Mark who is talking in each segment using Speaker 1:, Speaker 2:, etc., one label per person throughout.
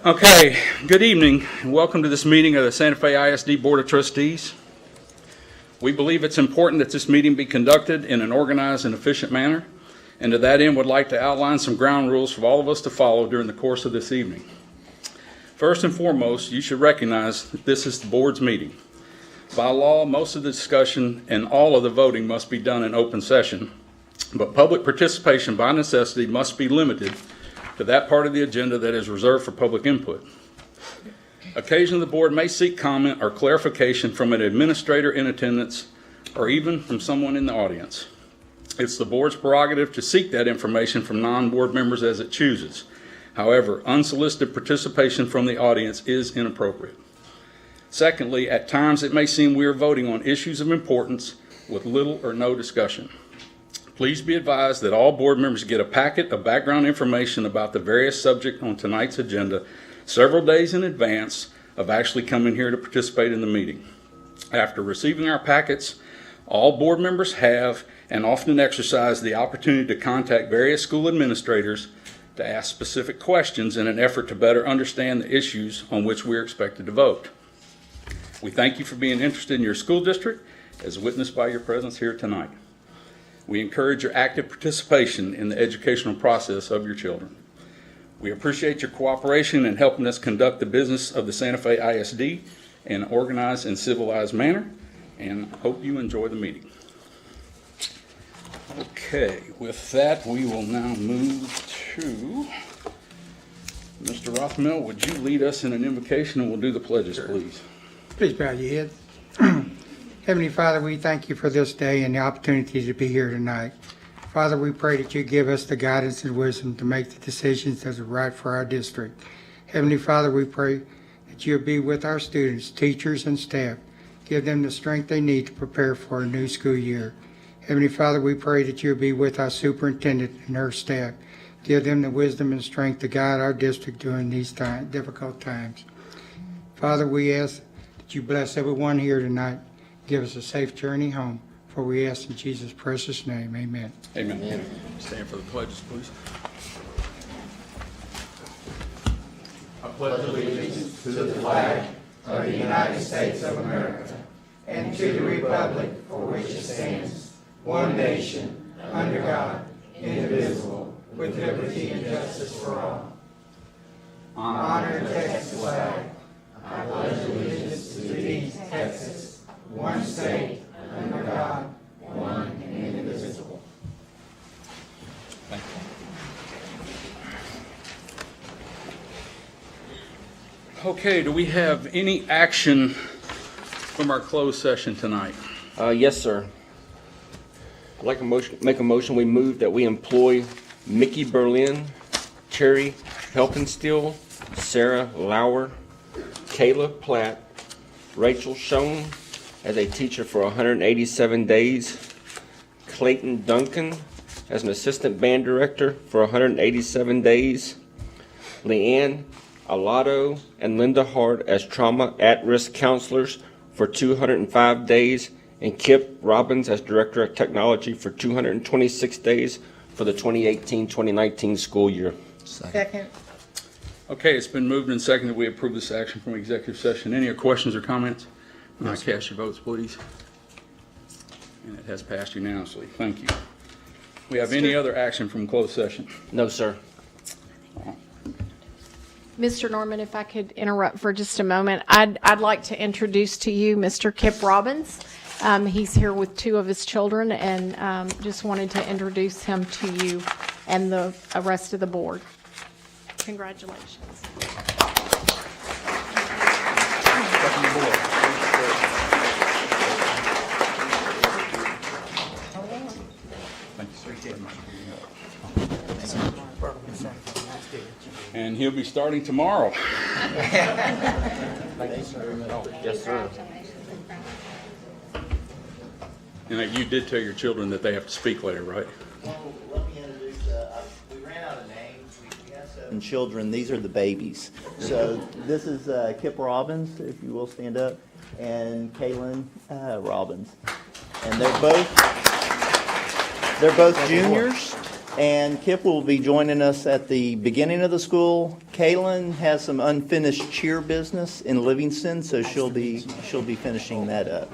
Speaker 1: Okay, good evening, and welcome to this meeting of the Santa Fe ISD Board of Trustees. We believe it's important that this meeting be conducted in an organized and efficient manner, and to that end would like to outline some ground rules for all of us to follow during the course of this evening. First and foremost, you should recognize that this is the board's meeting. By law, most of the discussion and all of the voting must be done in open session, but public participation by necessity must be limited to that part of the agenda that is reserved for public input. Occasionally, the board may seek comment or clarification from an administrator in attendance or even from someone in the audience. It's the board's prerogative to seek that information from non-board members as it chooses. However, unsolicited participation from the audience is inappropriate. Secondly, at times it may seem we are voting on issues of importance with little or no discussion. Please be advised that all board members get a packet of background information about the various subjects on tonight's agenda several days in advance of actually coming here to participate in the meeting. After receiving our packets, all board members have and often exercise the opportunity to contact various school administrators to ask specific questions in an effort to better understand the issues on which we are expected to vote. We thank you for being interested in your school district, as witnessed by your presence here tonight. We encourage your active participation in the educational process of your children. We appreciate your cooperation in helping us conduct the business of the Santa Fe ISD in an organized and civilized manner, and hope you enjoy the meeting. Okay, with that, we will now move to Mr. Rothmel. Would you lead us in an invocation, and we'll do the pledges, please.
Speaker 2: Please bow your head. Heavenly Father, we thank you for this day and the opportunity to be here tonight. Father, we pray that you give us the guidance and wisdom to make the decisions that are right for our district. Heavenly Father, we pray that you'll be with our students, teachers, and staff. Give them the strength they need to prepare for a new school year. Heavenly Father, we pray that you'll be with our superintendent and her staff. Give them the wisdom and strength to guide our district during these difficult times. Father, we ask that you bless everyone here tonight. Give us a safe journey home, for we ask in Jesus' precious name. Amen.
Speaker 1: Amen. Amen. Stand for the pledges, please.
Speaker 3: I pledge allegiance to the flag of the United States of America and to the republic for which it stands, one nation, under God, indivisible, with liberty and justice for all. Honor and Texas flag. I pledge allegiance to thee, Texas, one state, under God, one and indivisible.
Speaker 1: Thank you. Okay, do we have any action from our closed session tonight?
Speaker 4: Yes, sir. I'd like to make a motion. We move that we employ Mickey Berlin, Terry Helpenstiel, Sarah Lauer, Kayla Platt, Rachel Schoen as a teacher for 187 days, Clayton Duncan as an assistant band director for 187 days, Leanne Alado and Linda Hart as trauma at-risk counselors for 205 days, and Kip Robbins as director of technology for 226 days for the 2018-2019 school year.
Speaker 5: Second.
Speaker 1: Okay, it's been moved and seconded that we approve this action from executive session. Any questions or comments? Cast your votes, please. And it has passed unanimously. Thank you. We have any other action from closed session?
Speaker 4: No, sir.
Speaker 5: Mr. Norman, if I could interrupt for just a moment, I'd like to introduce to you Mr. Kip Robbins. He's here with two of his children, and just wanted to introduce him to you and the rest of the board. Congratulations.
Speaker 1: And he'll be starting tomorrow.
Speaker 4: Yes, sir.
Speaker 1: And you did tell your children that they have to speak later, right?
Speaker 6: Well, let me introduce, we ran out of names. We have seven children. These are the babies. So this is Kip Robbins, if you will stand up, and Kaylin Robbins. And they're both juniors. And Kip will be joining us at the beginning of the school. Kaylin has some unfinished cheer business in Livingston, so she'll be finishing that up.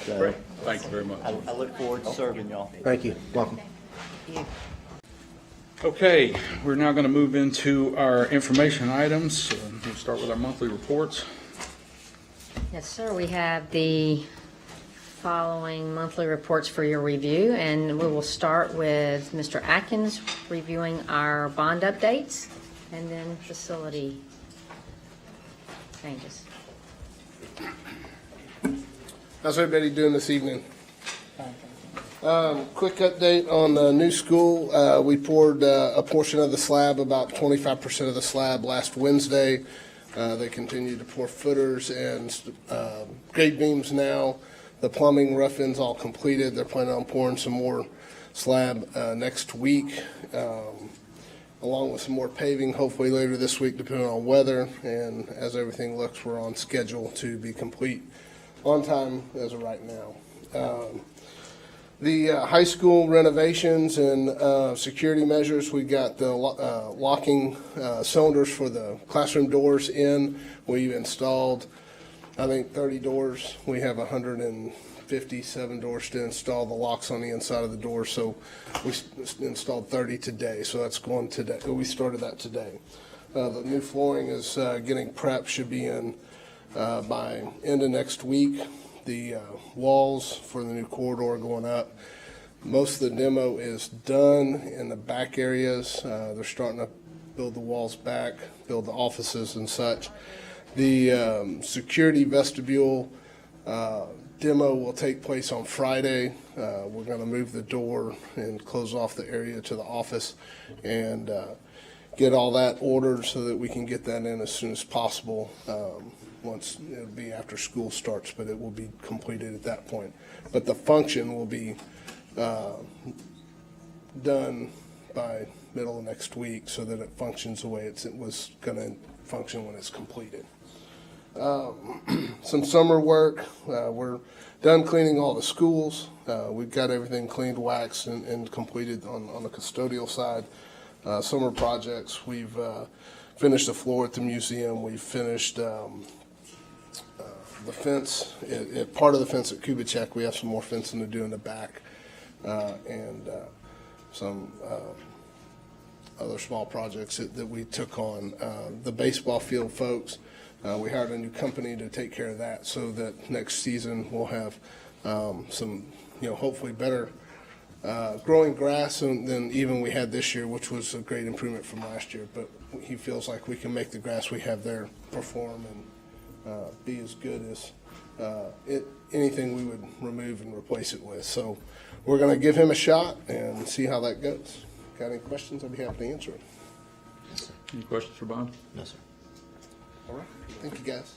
Speaker 6: So
Speaker 1: Great. Thank you very much.
Speaker 6: I look forward to serving y'all.
Speaker 3: Thank you. Welcome.
Speaker 1: Okay, we're now going to move into our information items. We'll start with our monthly reports.
Speaker 7: Yes, sir. We have the following monthly reports for your review, and we will start with Mr. Atkins reviewing our bond updates and then facility changes.
Speaker 8: How's everybody doing this evening? Quick update on the new school. We poured a portion of the slab, about 25% of the slab last Wednesday. They continue to pour footers and grade beams now. The plumbing rough end's all completed. They're planning on pouring some more slab next week, along with some more paving, hopefully later this week, depending on weather. And as everything looks, we're on schedule to be complete on time as of right now. The high school renovations and security measures, we got the locking cylinders for the classroom doors in. We've installed, I think, 30 doors. We have 157 doors to install, the locks on the inside of the door. So we installed 30 today, so that's going today. We started that today. The new flooring is getting prepped, should be in by end of next week. The walls for the new corridor going up. Most of the demo is done in the back areas. They're starting to build the walls back, build the offices and such. The security vestibule demo will take place on Friday. We're going to move the door and close off the area to the office and get all that ordered so that we can get that in as soon as possible. Once it'll be after school starts, but it will be completed at that point. But the function will be done by middle of next week so that it functions the way it was going to function when it's completed. Some summer work. We're done cleaning all the schools. We've got everything cleaned, waxed, and completed on the custodial side. Summer projects. We've finished the floor at the museum. We've finished the fence, part of the fence at Kubitschek. We have some more fencing to do in the back, and some other small projects that we took on. The baseball field folks, we hired a new company to take care of that, so that next season we'll have some, hopefully better growing grass than even we had this year, which was a great improvement from last year. But he feels like we can make the grass we have there perform and be as good as anything we would remove and replace it with. So we're going to give him a shot and see how that goes. Got any questions? I'd be happy to answer them.
Speaker 1: Any questions for Bob?
Speaker 3: No, sir.
Speaker 8: All right. Thank you, guys.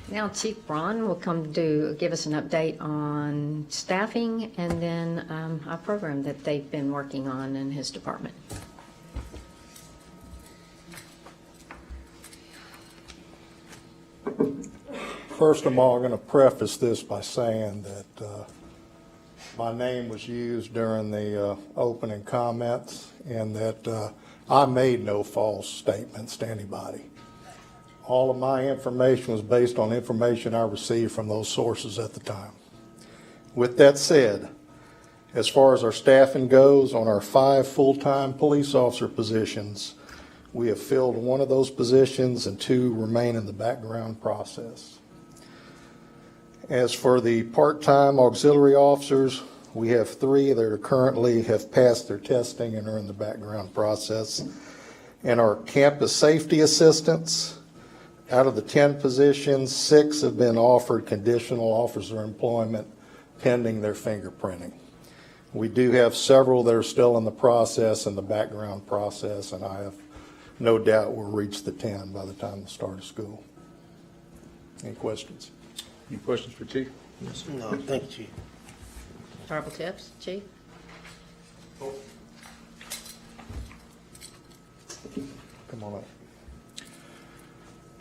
Speaker 7: Now Chief Braun will come to give us an update on staffing and then a program that they've been working on in his department.
Speaker 9: First of all, I'm going to preface this by saying that my name was used during the opening comments and that I made no false statements to anybody. All of my information was based on information I received from those sources at the time. With that said, as far as our staffing goes, on our 5 full-time police officer positions, we have filled 1 of those positions and 2 remain in the background process. As for the part-time auxiliary officers, we have 3 that are currently have passed their testing and are in the background process. And our campus safety assistants, out of the 10 positions, 6 have been offered conditional officer employment pending their fingerprinting. We do have several that are still in the process, in the background process, and I have no doubt we'll reach the 10 by the time the start of school. Any questions?
Speaker 1: Any questions for Chief?
Speaker 3: No, thank you, Chief.
Speaker 7: Verbal tips, Chief?
Speaker 9: Come on up.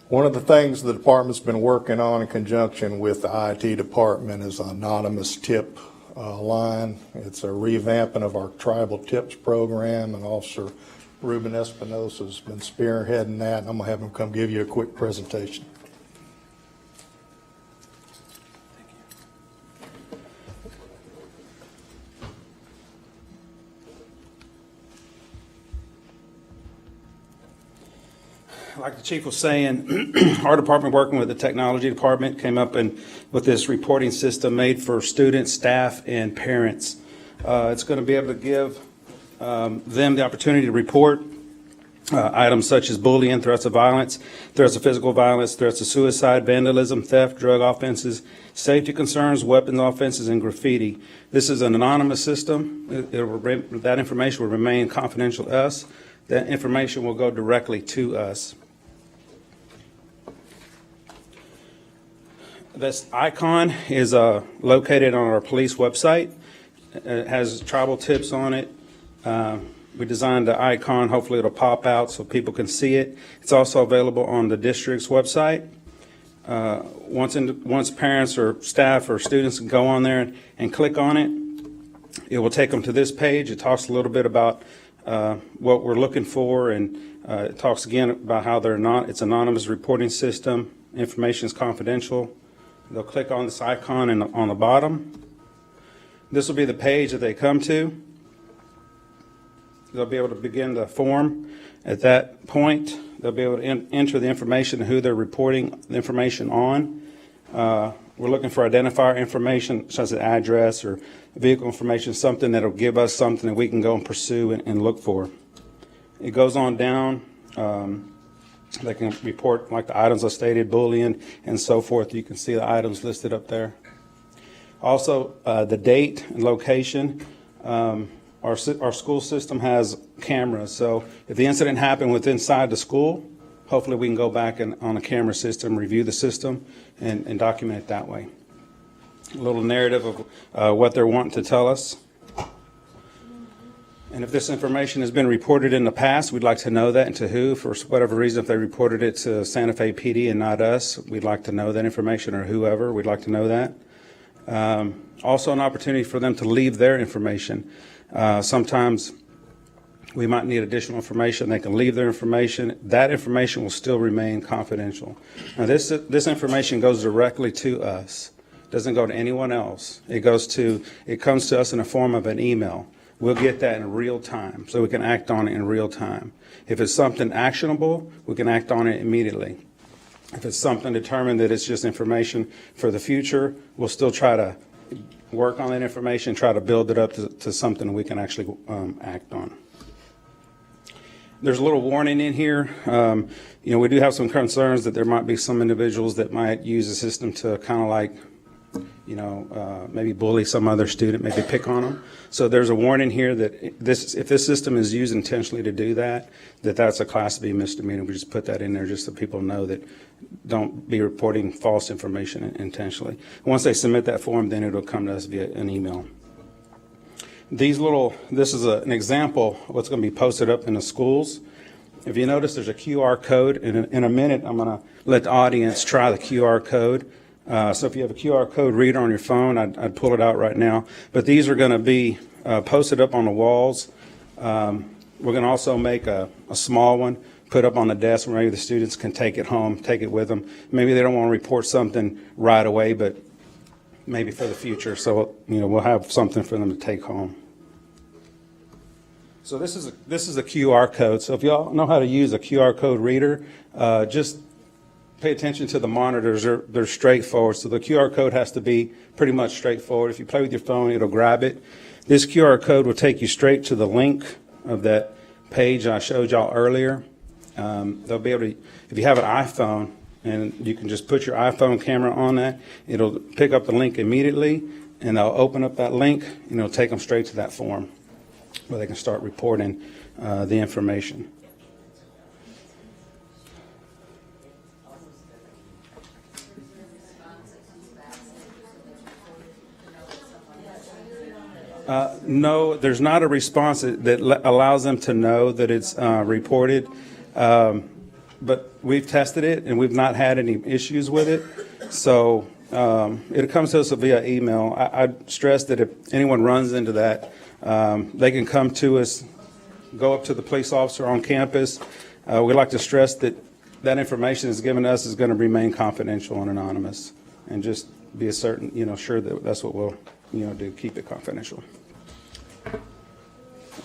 Speaker 9: One of the things the department's been working on in conjunction with the IT department is an anonymous tip line. It's a revamping of our tribal tips program, and Officer Ruben Espinosa has been spearheading that, and I'm gonna have him come give you a quick presentation.
Speaker 10: Like the chief was saying, our department, working with the technology department, came up with this reporting system made for students, staff, and parents. It's going to be able to give them the opportunity to report items such as bullying, threats of violence, threats of physical violence, threats of suicide, vandalism, theft, drug offenses, safety concerns, weapons offenses, and graffiti. This is an anonymous system. That information will remain confidential to us. That information will go directly to us. This icon is located on our police website. It has tribal tips on it. We designed the icon. Hopefully it'll pop out so people can see it. It's also available on the district's website. Once parents or staff or students can go on there and click on it, it will take them to this page. It talks a little bit about what we're looking for, and it talks again about how it's an anonymous reporting system. Information is confidential. They'll click on this icon on the bottom. This will be the page that they come to. They'll be able to begin the form. At that point, they'll be able to enter the information and who they're reporting the information on. We're looking for identifier information, such as address or vehicle information, something that'll give us something that we can go and pursue and look for. It goes on down. They can report like the items I stated, bullying and so forth. You can see the items listed up there. Also, the date and location. Our school system has cameras, so if the incident happened inside the school, hopefully we can go back and on a camera system, review the system, and document it that way. A little narrative of what they're wanting to tell us. And if this information has been reported in the past, we'd like to know that, and to who. For whatever reason, if they reported it to Santa Fe PD and not us, we'd like to know that information, or whoever, we'd like to know that. Also an opportunity for them to leave their information. Sometimes we might need additional information. They can leave their information. That information will still remain confidential. Now, this information goes directly to us. It doesn't go to anyone else. It comes to us in the form of an email. We'll get that in real time, so we can act on it in real time. If it's something actionable, we can act on it immediately. If it's something determined that it's just information for the future, we'll still try to work on that information, try to build it up to something we can actually act on. There's a little warning in here. We do have some concerns that there might be some individuals that might use the system to kind of like, maybe bully some other student, maybe pick on them. So there's a warning here that if this system is used intentionally to do that, that's a Class B misdemeanor. We just put that in there just so people know that don't be reporting false information intentionally. Once they submit that form, then it'll come to us via an email. This is an example of what's going to be posted up in the schools. If you notice, there's a QR code. In a minute, I'm going to let the audience try the QR code. So if you have a QR code reader on your phone, I'd pull it out right now. But these are going to be posted up on the walls. We're going to also make a small one, put up on the desk where maybe the students can take it home, take it with them. Maybe they don't want to report something right away, but maybe for the future. So, we'll have something for them to take home. So this is a QR code. So if y'all know how to use a QR code reader, just pay attention to the monitors. They're straightforward. So the QR code has to be pretty much straightforward. If you play with your phone, it'll grab it. This QR code will take you straight to the link of that page I showed y'all earlier. They'll be able to, if you have an iPhone, and you can just put your iPhone camera on that, it'll pick up the link immediately, and they'll open up that link, and it'll take them straight to that form where they can start reporting the information. No, there's not a response that allows them to know that it's reported, but we've tested it and we've not had any issues with it. So It comes to us via email. I'd stress that if anyone runs into that, they can come to us, go up to the police officer on campus. We'd like to stress that that information is given to us is going to remain confidential and anonymous, and just be sure that that's what we'll, do, keep it confidential.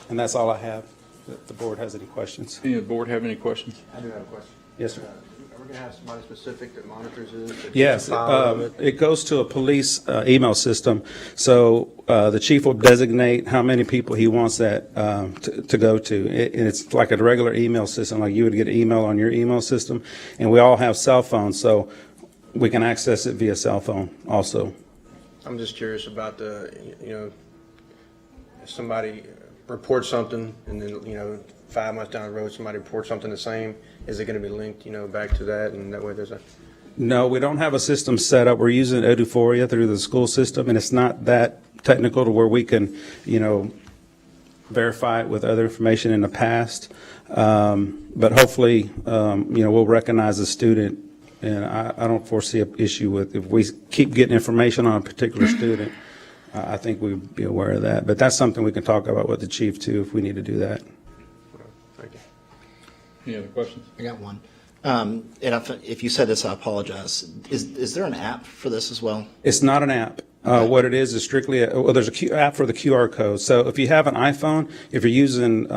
Speaker 10: And that's all I have. If the board has any questions.
Speaker 1: Any of the board have any questions?
Speaker 11: I do have a question.
Speaker 10: Yes, sir.
Speaker 11: Are we going to have somebody specific that monitors this? that keeps
Speaker 10: Yes,
Speaker 11: a file of it?
Speaker 10: it goes to a police email system. So the chief will designate how many people he wants that to go to. And it's like a regular email system, like you would get an email on your email system. And we all have cell phones, so we can access it via cell phone also.
Speaker 11: I'm just curious about if somebody reports something and then, 5 months down the road, somebody reports something the same, is it going to be linked, back to that? And that way there's a,
Speaker 10: No, we don't have a system set up. We're using Oduphoria through the school system, and it's not that technical to where we can, verify it with other information in the past. But hopefully, we'll recognize the student, and I don't foresee an issue with, if we keep getting information on a particular student, I think we'd be aware of that. But that's something we can talk about with the chief too, if we need to do that.
Speaker 11: thank you.
Speaker 1: Any other questions?
Speaker 6: I got one. And if you said this, I apologize. Is there an app for this as well?
Speaker 10: It's not an app. What it is strictly, there's a app for the QR code. So if you have an iPhone, if you're using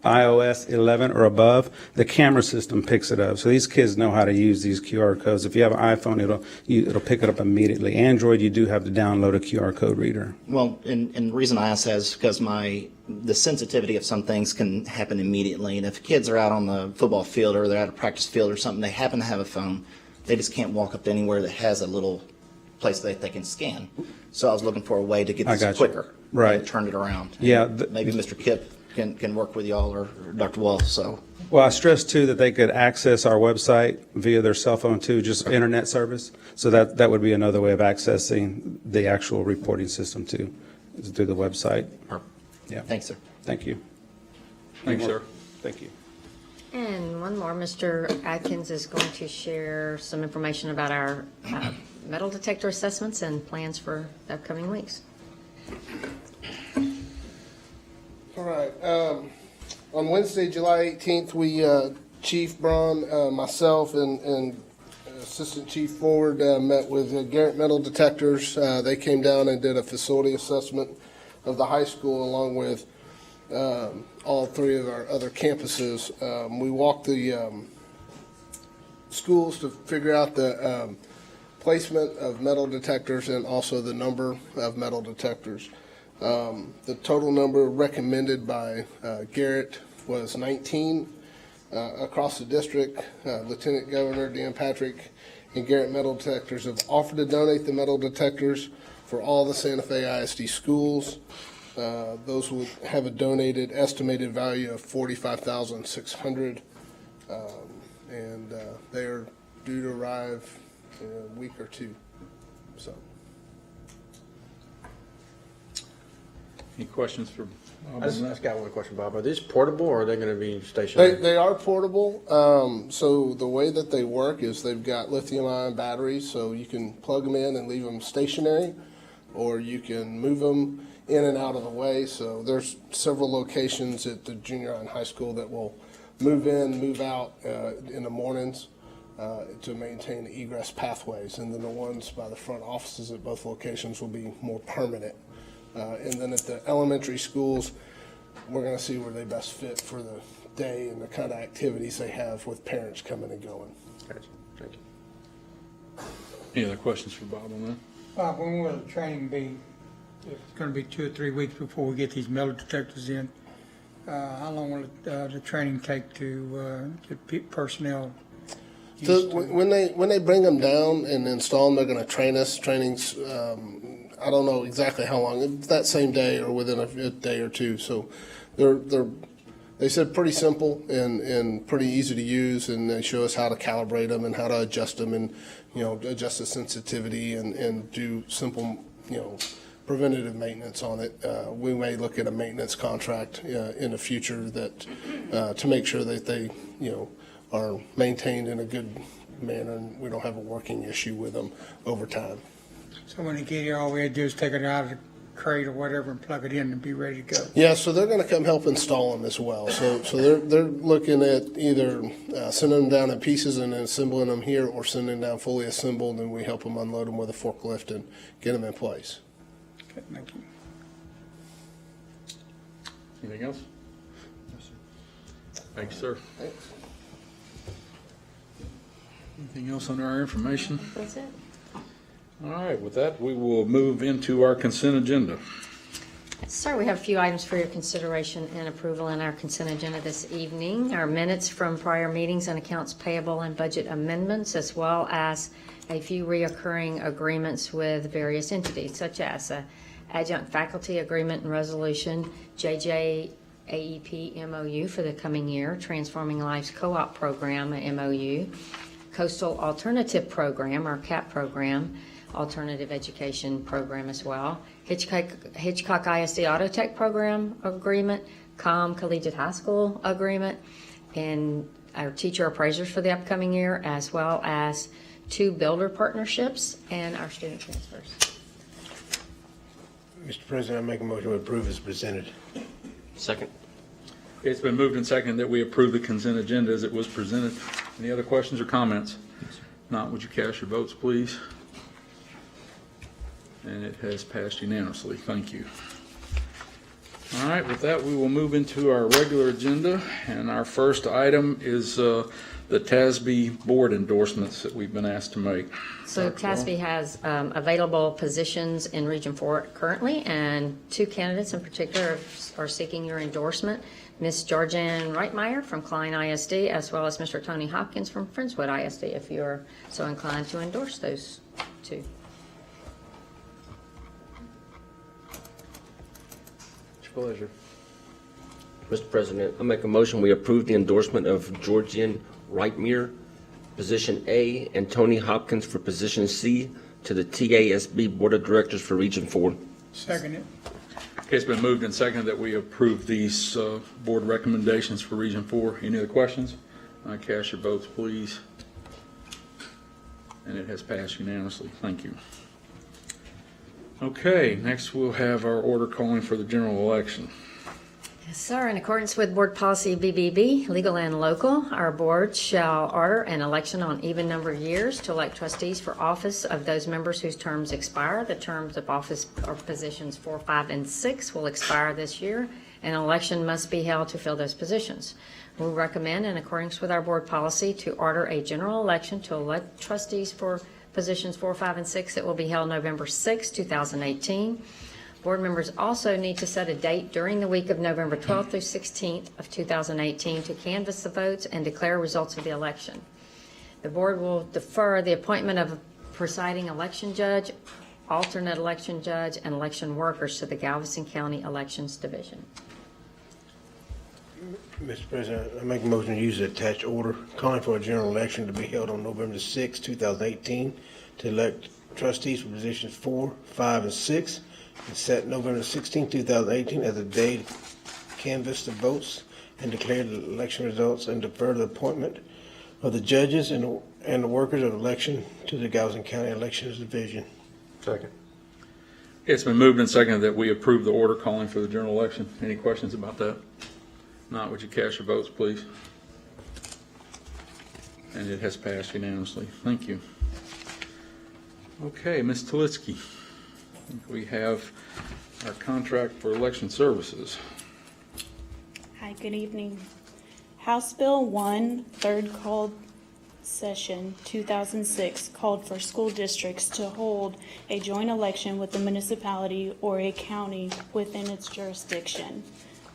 Speaker 10: iOS 11 or above, the camera system picks it up. So these kids know how to use these QR codes. If you have an iPhone, it'll pick it up immediately. Android, you do have to download a QR code reader.
Speaker 6: Well, and the reason I ask that is because the sensitivity of some things can happen immediately. And if kids are out on the football field or they're at a practice field or something, they happen to have a phone, they just can't walk up to anywhere that has a little place that they can scan. So I was looking for a way to get
Speaker 10: I got
Speaker 6: this
Speaker 10: you.
Speaker 6: quicker.
Speaker 10: Right.
Speaker 6: And turn it around.
Speaker 10: Yeah,
Speaker 6: Maybe Mr. Kip can work with y'all or Dr. Wall, so.
Speaker 10: Well, I stressed too that they could access our website via their cell phone too, just internet service. So that would be another way of accessing the actual reporting system too, is through the website. Yeah.
Speaker 6: Thanks, sir.
Speaker 10: Thank you.
Speaker 1: Thanks, sir.
Speaker 10: Thank you.
Speaker 7: And one more, Mr. Atkins is going to share some information about our metal detector assessments and plans for the upcoming weeks.
Speaker 8: All right. On Wednesday, July 18th, we, Chief Braun, myself, and Assistant Chief Forward met with Garrett Metal Detectors. They came down and did a facility assessment of the high school along with all three of our other campuses. We walked the schools to figure out the placement of metal detectors and also the number of metal detectors. The total number recommended by Garrett was 19 across the district. Lieutenant Governor Dan Patrick and Garrett Metal Detectors have offered to donate the metal detectors for all the Santa Fe ISD schools. Those would have a estimated value of $45,600, and they are due to arrive in a week or two. So.
Speaker 1: Any questions for Bob
Speaker 11: I
Speaker 1: on
Speaker 11: just
Speaker 1: that?
Speaker 11: got one question, Bob. Are these portable or are they going to be stationary?
Speaker 8: They are portable. So the way that they work is they've got lithium-ion batteries, so you can plug them in and leave them stationary, or you can move them in and out of the way. So there's several locations at the junior high and high school that will move in, move out in the mornings to maintain the egress pathways. And then the ones by the front offices at both locations will be more permanent. And then at the elementary schools, we're going to see where they best fit for the day and the kind of activities they have with parents coming and going.
Speaker 11: Gotcha. Thank you.
Speaker 1: Any other questions for Bob on that?
Speaker 2: Bob, when will the training be? If it's going to be 2 or 3 weeks before we get these metal detectors in. How long will the training take to get personnel
Speaker 8: So
Speaker 2: used to?
Speaker 8: when they bring them down and install them, they're going to train us. Trainings, I don't know exactly how long. It's that same day or within a day or two. So they said pretty simple and pretty easy to use, and they show us how to calibrate them and how to adjust them and adjust the sensitivity and do simple preventative maintenance on it. We may look at a maintenance contract in the future that to make sure that they are maintained in a good manner, and we don't have a working issue with them over time.
Speaker 2: So when they get here, all we had to do is take it out of the crate or whatever and plug it in and be ready to go.
Speaker 8: Yeah, so they're going to come help install them as well. So they're looking at either sending them down in pieces and then assembling them here, or sending them down fully assembled, and we help them unload them with a forklift and get them in place.
Speaker 2: Okay, thank you.
Speaker 1: Anything else? Thank you, sir. Anything else under our information?
Speaker 7: That's it.
Speaker 1: All right, with that, we will move into our consent agenda.
Speaker 7: Sir, we have a few items for your consideration and approval in our consent agenda this evening. Our minutes from prior meetings and accounts payable and budget amendments, as well as a few reoccurring agreements with various entities, such as a adjunct faculty agreement and resolution, JJ AEP MOU for the coming year, Transforming Lives Co-op Program MOU, Coastal Alternative Program, our CAP program, Alternative Education Program as well, Hitchcock ISD Auto Tech Program Agreement, Collegiate High School Agreement, and our teacher appraisers for the upcoming year, as well as 2 builder partnerships and our student transfers.
Speaker 11: Mr. President, I make a motion to approve as presented.
Speaker 4: Second.
Speaker 1: It's been moved and seconded that we approve the consent agenda as it was presented. Any other questions or comments? Not, would you cast your votes, please? And it has passed unanimously. Thank you. All right, with that, we will move into our regular agenda, and our first item is the TASB board endorsements that we've been asked to make.
Speaker 7: So
Speaker 1: Dr. Wall?
Speaker 7: TASB has available positions in Region 4 currently, and 2 candidates in particular are seeking your endorsement. Ms. Georgianne Reitmeyer from Klein ISD, as well as Mr. Tony Hopkins from Friendswood ISD, if you're so inclined to endorse those 2.
Speaker 11: It's your pleasure.
Speaker 4: Mr. President, I make a motion we approve the endorsement of Georgian Reitmeyer, position A, and Tony Hopkins for position C to the TASB Board of Directors for Region 4.
Speaker 2: Second it.
Speaker 1: Okay, it's been moved and seconded that we approve these board recommendations for Region 4. Any other questions? Cast your votes, please. And it has passed unanimously. Thank you. Okay, next we'll have our order calling for the general election.
Speaker 7: Yes, sir. In accordance with Board Policy BBB, legal and local, our board shall order an election on even number of years to elect trustees for office of those members whose terms expire. The terms of office or positions 4, 5, and 6 will expire this year. An election must be held to fill those positions. We recommend, in accordance with our board policy, to order a general election to elect trustees for positions 4, 5, and 6 that will be held November 6, 2018. Board members also need to set a date during the week of November 12th through 16th of 2018 to canvass the votes and declare results of the election. The board will defer the appointment of a presiding election judge, alternate election judge, and election workers to the Galveston County Elections Division.
Speaker 11: Mr. President, I make a motion to use the attached order calling for a general election to be held on November 6, 2018 to elect trustees for positions 4, 5, and 6 and set November 16, 2018 as the day to canvass the votes and declare the election results and defer the appointment of the judges and the workers of election to the Galveston County Elections Division.
Speaker 10: Second.
Speaker 1: It's been moved and seconded that we approve the order calling for the general election. Any questions about that? Not, would you cast your votes, please? And it has passed unanimously. Thank you. Okay, Ms. Talitsky, we have our contract for election services.
Speaker 12: Hi, good evening. House Bill 1, third called session 2006 called for school districts to hold a joint election with the municipality or a county within its jurisdiction.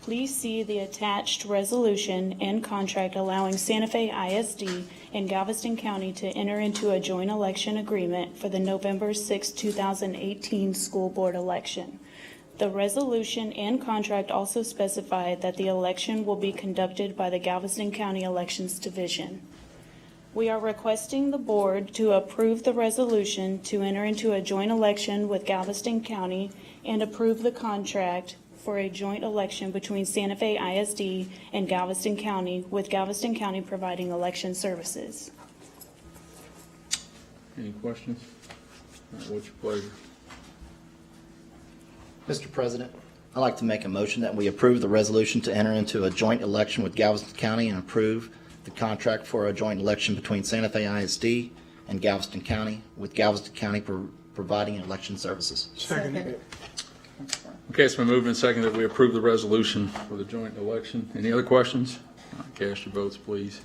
Speaker 12: Please see the attached resolution and contract allowing Santa Fe ISD and Galveston County to enter into a joint election agreement for the November 6, 2018 school board election. The resolution and contract also specify that the election will be conducted by the Galveston County Elections Division. We are requesting the board to approve the resolution to enter into a joint election with Galveston County and approve the contract for a joint election between Santa Fe ISD and Galveston County, with Galveston County providing election services.
Speaker 1: Any questions? All right, what's your pleasure?
Speaker 6: Mr. President, I'd like to make a motion that we approve the resolution to enter into a joint election with Galveston County and approve the contract for a joint election between Santa Fe ISD and Galveston County, with Galveston County providing election services.
Speaker 2: Second.
Speaker 1: Okay, it's been moved and seconded that we approve the resolution for the joint election. Any other questions? All right, cast your votes, please.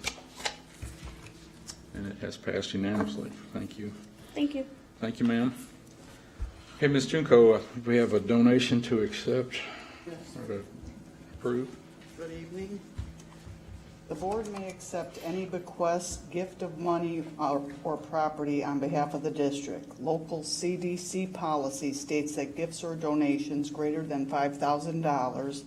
Speaker 1: And it has passed unanimously. Thank you.
Speaker 12: Thank you.
Speaker 1: Thank you, ma'am. Okay, Ms. Junko, we have a donation to accept or to approve.
Speaker 13: Good evening. The board may accept any bequest, gift of money, or property on behalf of the district. Local CDC policy states that gifts or donations greater than $5,000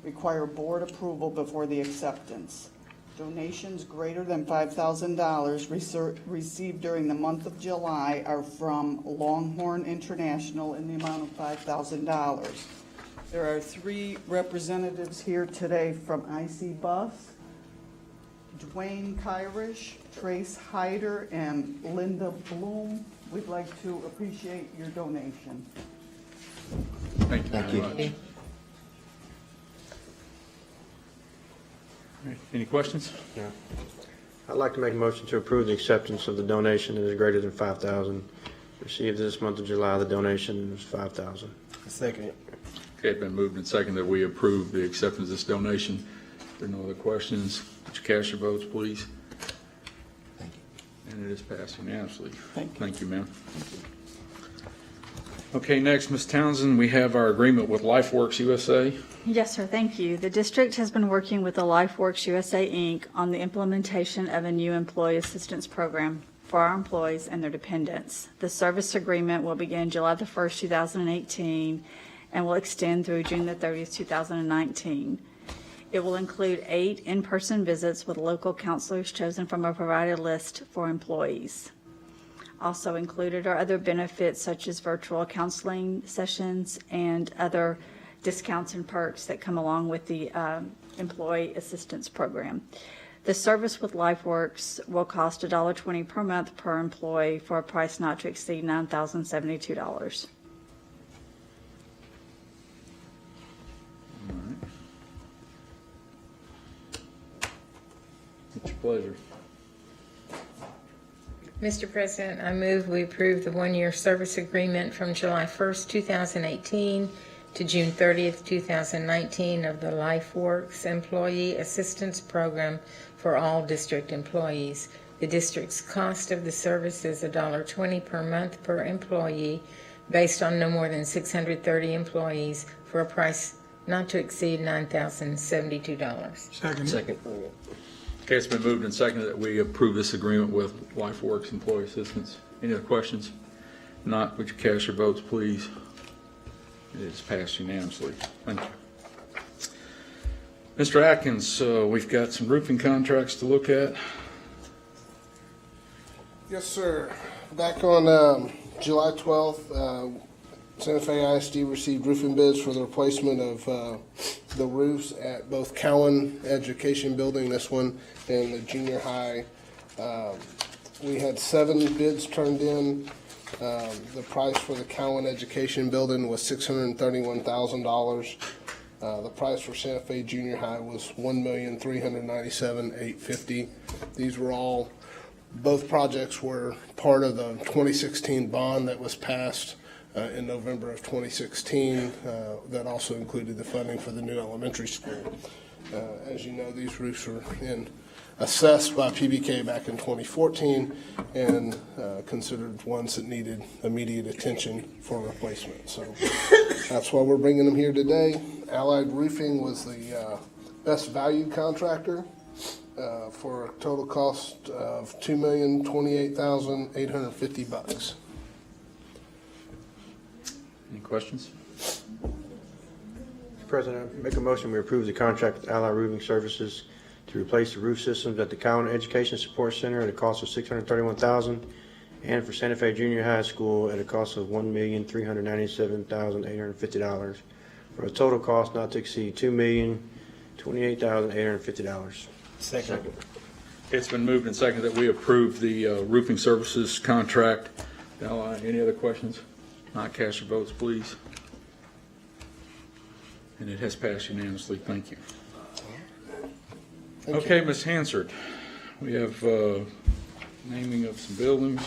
Speaker 13: require board approval before the acceptance. Donations greater than $5,000 received during the month of July are from Longhorn International in the amount of $5,000. There are 3 representatives here today from IC Bus: Dwayne Kyrish, Trace Hyder, and Linda Bloom. We'd like to appreciate your donation.
Speaker 1: Thank you very much. All right, any questions?
Speaker 11: Yeah. I'd like to make a motion to approve the acceptance of the donation that is greater than $5,000. Received this month of July, the donation was $5,000.
Speaker 3: Second.
Speaker 1: Okay, it's been moved and seconded that we approve the acceptance of this donation. If there are no other questions, would you cast your votes, please?
Speaker 6: Thank you.
Speaker 1: And it is passed unanimously.
Speaker 13: Thank you.
Speaker 1: Thank you, ma'am. Okay, next, Ms. Townsend, we have our agreement with LifeWorks USA.
Speaker 14: Yes, sir. Thank you. The district has been working with the LifeWorks USA, Inc. on the implementation of a new employee assistance program for our employees and their dependents. The service agreement will begin July the 1st, 2018, and will extend through June the 30th, 2019. It will include 8 in-person visits with local counselors chosen from a provided list for employees. Also included are other benefits such as virtual counseling sessions and other discounts and perks that come along with the employee assistance program. The service with LifeWorks will cost $1.20 per month per employee for a price not to exceed $9,072.
Speaker 1: All right. It's your pleasure.
Speaker 15: Mr. President, I move we approve the one-year service agreement from July 1st, 2018 to June 30th, 2019 of the LifeWorks Employee Assistance Program for all district employees. The district's cost of the service is $1.20 per month per employee based on no more than 630 employees for a price not to exceed $9,072.
Speaker 11: Second.
Speaker 1: Okay, it's been moved and seconded that we approve this agreement with LifeWorks Employee Assistance. Any other questions? If not, would you cast your votes, please? It is passed unanimously. Thank you. Mr. Atkins, we've got some roofing contracts to look at.
Speaker 8: Yes, sir. Back on July 12th, Santa Fe ISD received roofing bids for the replacement of the roofs at both Cowan Education Building, this one, and the junior high. We had 7 bids turned in. The price for the Cowan Education Building was $631,000. The price for Santa Fe Junior High was $1,397,850. These were all, both projects were part of the 2016 bond that was passed in November of 2016. That also included the funding for the new elementary school. As you know, these roofs were assessed by PBK back in 2014 and considered ones that needed immediate attention for replacement. So that's why we're bringing them here today. Allied Roofing was the best value contractor for a total cost of $2,028,850.
Speaker 1: Any questions?
Speaker 11: Mr. President, I make a motion we approve the contract with Allied Roofing Services to replace the roof systems at the Cowan Education Support Center at a cost of $631,000, and for Santa Fe Junior High School at a cost of $1,397,850, for a total cost not to exceed $2,028,850.
Speaker 3: Second.
Speaker 1: It's been moved and seconded that we approve the roofing services contract. Now, any other questions? Not cast your votes, please. And it has passed unanimously. Thank you. Okay, Ms. Hansard, we have naming of some buildings.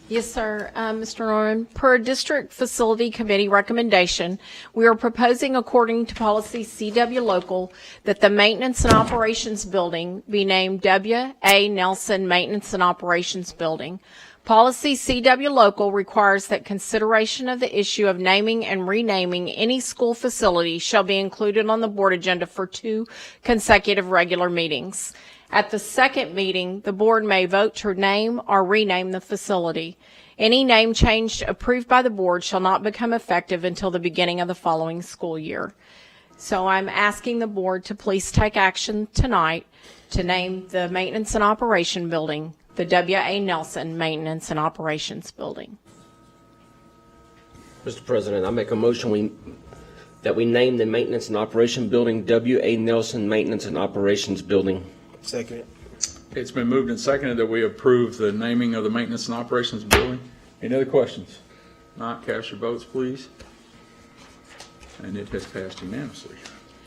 Speaker 5: Yes, sir. Mr. Norman, per District Facility Committee recommendation, we are proposing, according to policy CW Local, that the Maintenance and Operations Building be named W.A. Nelson Maintenance and Operations Building. Policy CW Local requires that consideration of the issue of naming and renaming any school facility shall be included on the board agenda for 2 consecutive regular meetings. At the second meeting, the board may vote to name or rename the facility. Any name change approved by the board shall not become effective until the beginning of the following school year. So I'm asking the board to please take action tonight to name the Maintenance and Operation Building the W.A. Nelson Maintenance and Operations Building.
Speaker 4: Mr. President, I make a motion that we name the Maintenance and Operation Building W.A. Nelson Maintenance and Operations Building.
Speaker 11: Second.
Speaker 1: It's been moved and seconded that we approve the naming of the Maintenance and Operations Building. Any other questions? Not cast your votes, please. And it has passed unanimously.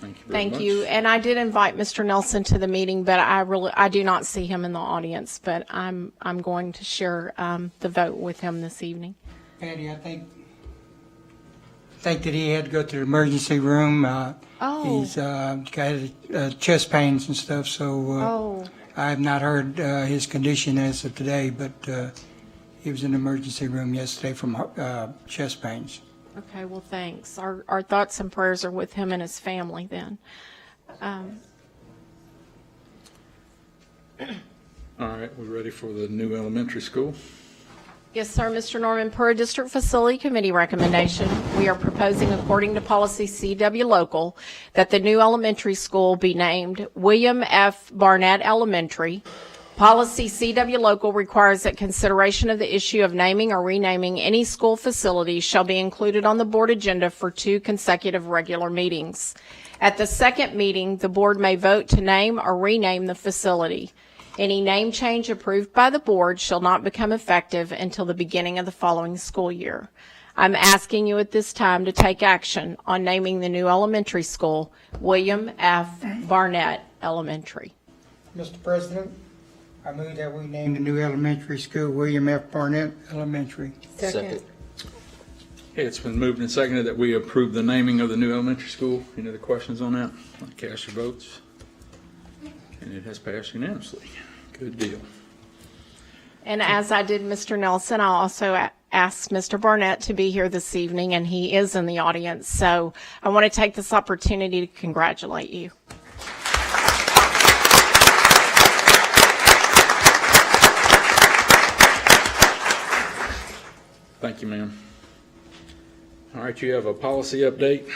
Speaker 1: Thank you very much.
Speaker 5: Thank you. And I did invite Mr. Nelson to the meeting, but I do not see him in the audience, but I'm going to share the vote with him this evening.
Speaker 2: Patty, I think that he had to go to the emergency room. He's got chest pains and stuff, so I have not heard his condition as of today, but he was in the emergency room yesterday from chest pains.
Speaker 5: Okay, well, thanks. Our thoughts and prayers are with him and his family then.
Speaker 1: All right, we're ready for the new elementary school.
Speaker 5: Yes, sir, Mr. Norman, per District Facility Committee recommendation, we are proposing, according to policy CW Local, that the new elementary school be named William F. Barnett Elementary. Policy CW Local requires that consideration of the issue of naming or renaming any school facility shall be included on the board agenda for 2 consecutive regular meetings. At the second meeting, the board may vote to name or rename the facility. Any name change approved by the board shall not become effective until the beginning of the following school year. I'm asking you at this time to take action on naming the new elementary school William F. Barnett Elementary.
Speaker 2: Mr. President, I move that we name the new elementary school William F. Barnett Elementary.
Speaker 15: Second.
Speaker 1: Okay, it's been moved and seconded that we approve the naming of the new elementary school. Any other questions on that? Cast your votes. And it has passed unanimously. Good deal.
Speaker 5: And as I did Mr. Nelson, I also asked Mr. Barnett to be here this evening, and he is in the audience. So I want to take this opportunity to congratulate you.
Speaker 1: Thank you, ma'am. All right, you have a policy update.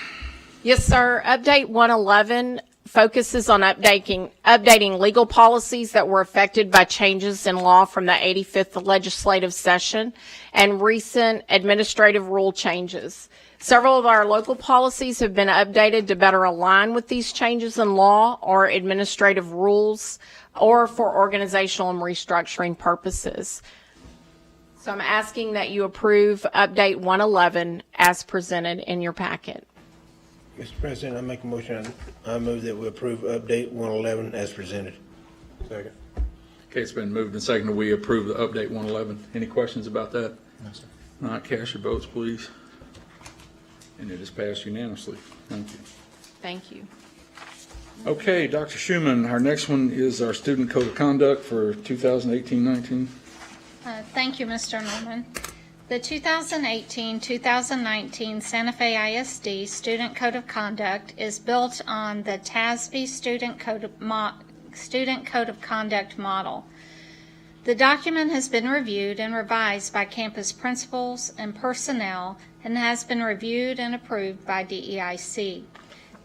Speaker 5: Yes, sir. Update 111 focuses on updating legal policies that were affected by changes in law from the 85th legislative session and recent administrative rule changes. Several of our local policies have been updated to better align with these changes in law or administrative rules or for organizational and restructuring purposes. So I'm asking that you approve Update 111 as presented in your packet.
Speaker 11: Mr. President, I make a motion, I move that we approve update 111 as presented. Second.
Speaker 1: Okay, it's been moved and seconded. We approve the update 111. Any questions about that?
Speaker 6: No, sir.
Speaker 1: Not cast your votes, please. And it is passed unanimously. Thank you.
Speaker 5: Thank you.
Speaker 1: Okay, Dr. Schumann, our next one is our student code of conduct for 2018-19.
Speaker 16: Thank you, Mr. Norman. The 2018-2019 Santa Fe ISD Student Code of Conduct is built on the TASB Student Code of Conduct model. The document has been reviewed and revised by campus principals and personnel and has been reviewed and approved by DEIC.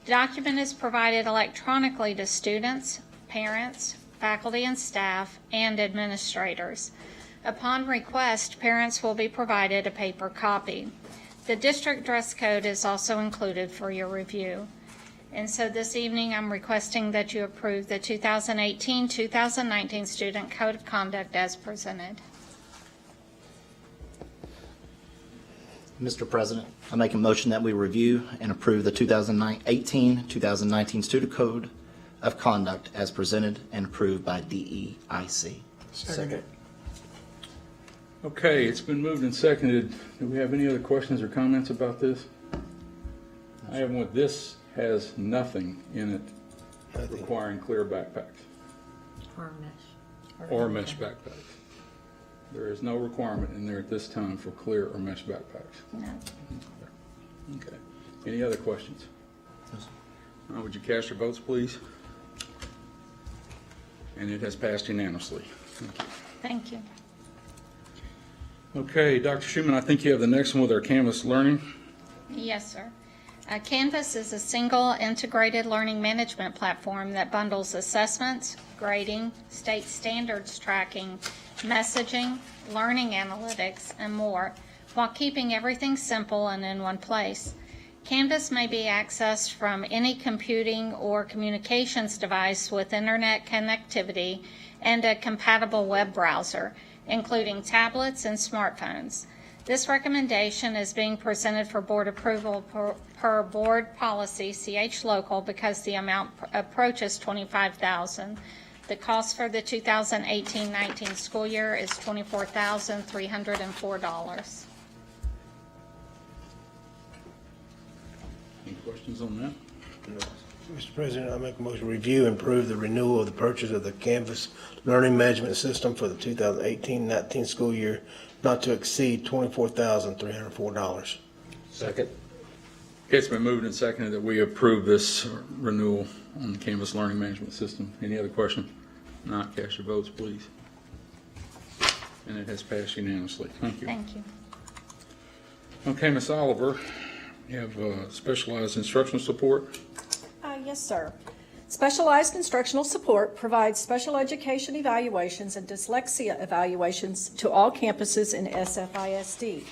Speaker 16: The document is provided electronically to students, parents, faculty and staff, and administrators. Upon request, parents will be provided a paper copy. The district dress code is also included for your review. And so this evening, I'm requesting that you approve the 2018-2019 Student Code of Conduct as presented.
Speaker 6: Mr. President, I make a motion that we review and approve the 2018-2019 Student Code of Conduct as presented and approved by DEIC.
Speaker 11: Second.
Speaker 1: Okay, it's been moved and seconded. Do we have any other questions or comments about this? I have one. This has nothing in it requiring clear backpacks
Speaker 7: Or mesh.
Speaker 1: or mesh backpacks. There is no requirement in there at this time for clear or mesh backpacks.
Speaker 16: No.
Speaker 1: Okay. Any other questions? Would you cast your votes, please? And it has passed unanimously. Thank you.
Speaker 16: Thank you.
Speaker 1: Okay, Dr. Schumann, I think you have the next one with our Canvas Learning.
Speaker 16: Yes, sir. Canvas is a single integrated learning management platform that bundles assessments, grading, state standards tracking, messaging, learning analytics, and more, while keeping everything simple and in one place. Canvas may be accessed from any computing or communications device with internet connectivity and a compatible web browser, including tablets and smartphones. This recommendation is being presented for board approval per board policy CH local because the amount approaches $25,000. The cost for the 2018-19 school year is $24,304.
Speaker 1: Any questions on that?
Speaker 11: Mr. President, I make a motion to review and approve the renewal of the purchase of the Canvas Learning Management System for the 2018-19 school year, not to exceed $24,304.
Speaker 4: Second.
Speaker 1: It's been moved and seconded that we approve this renewal on the Canvas Learning Management System. Any other question? Not, cast your votes, please. And it has passed unanimously. Thank you.
Speaker 16: Thank you.
Speaker 1: Okay, Ms. Oliver, you have specialized instructional support.
Speaker 17: Yes, sir. Specialized instructional support provides special education evaluations and dyslexia evaluations to all campuses in SFISD.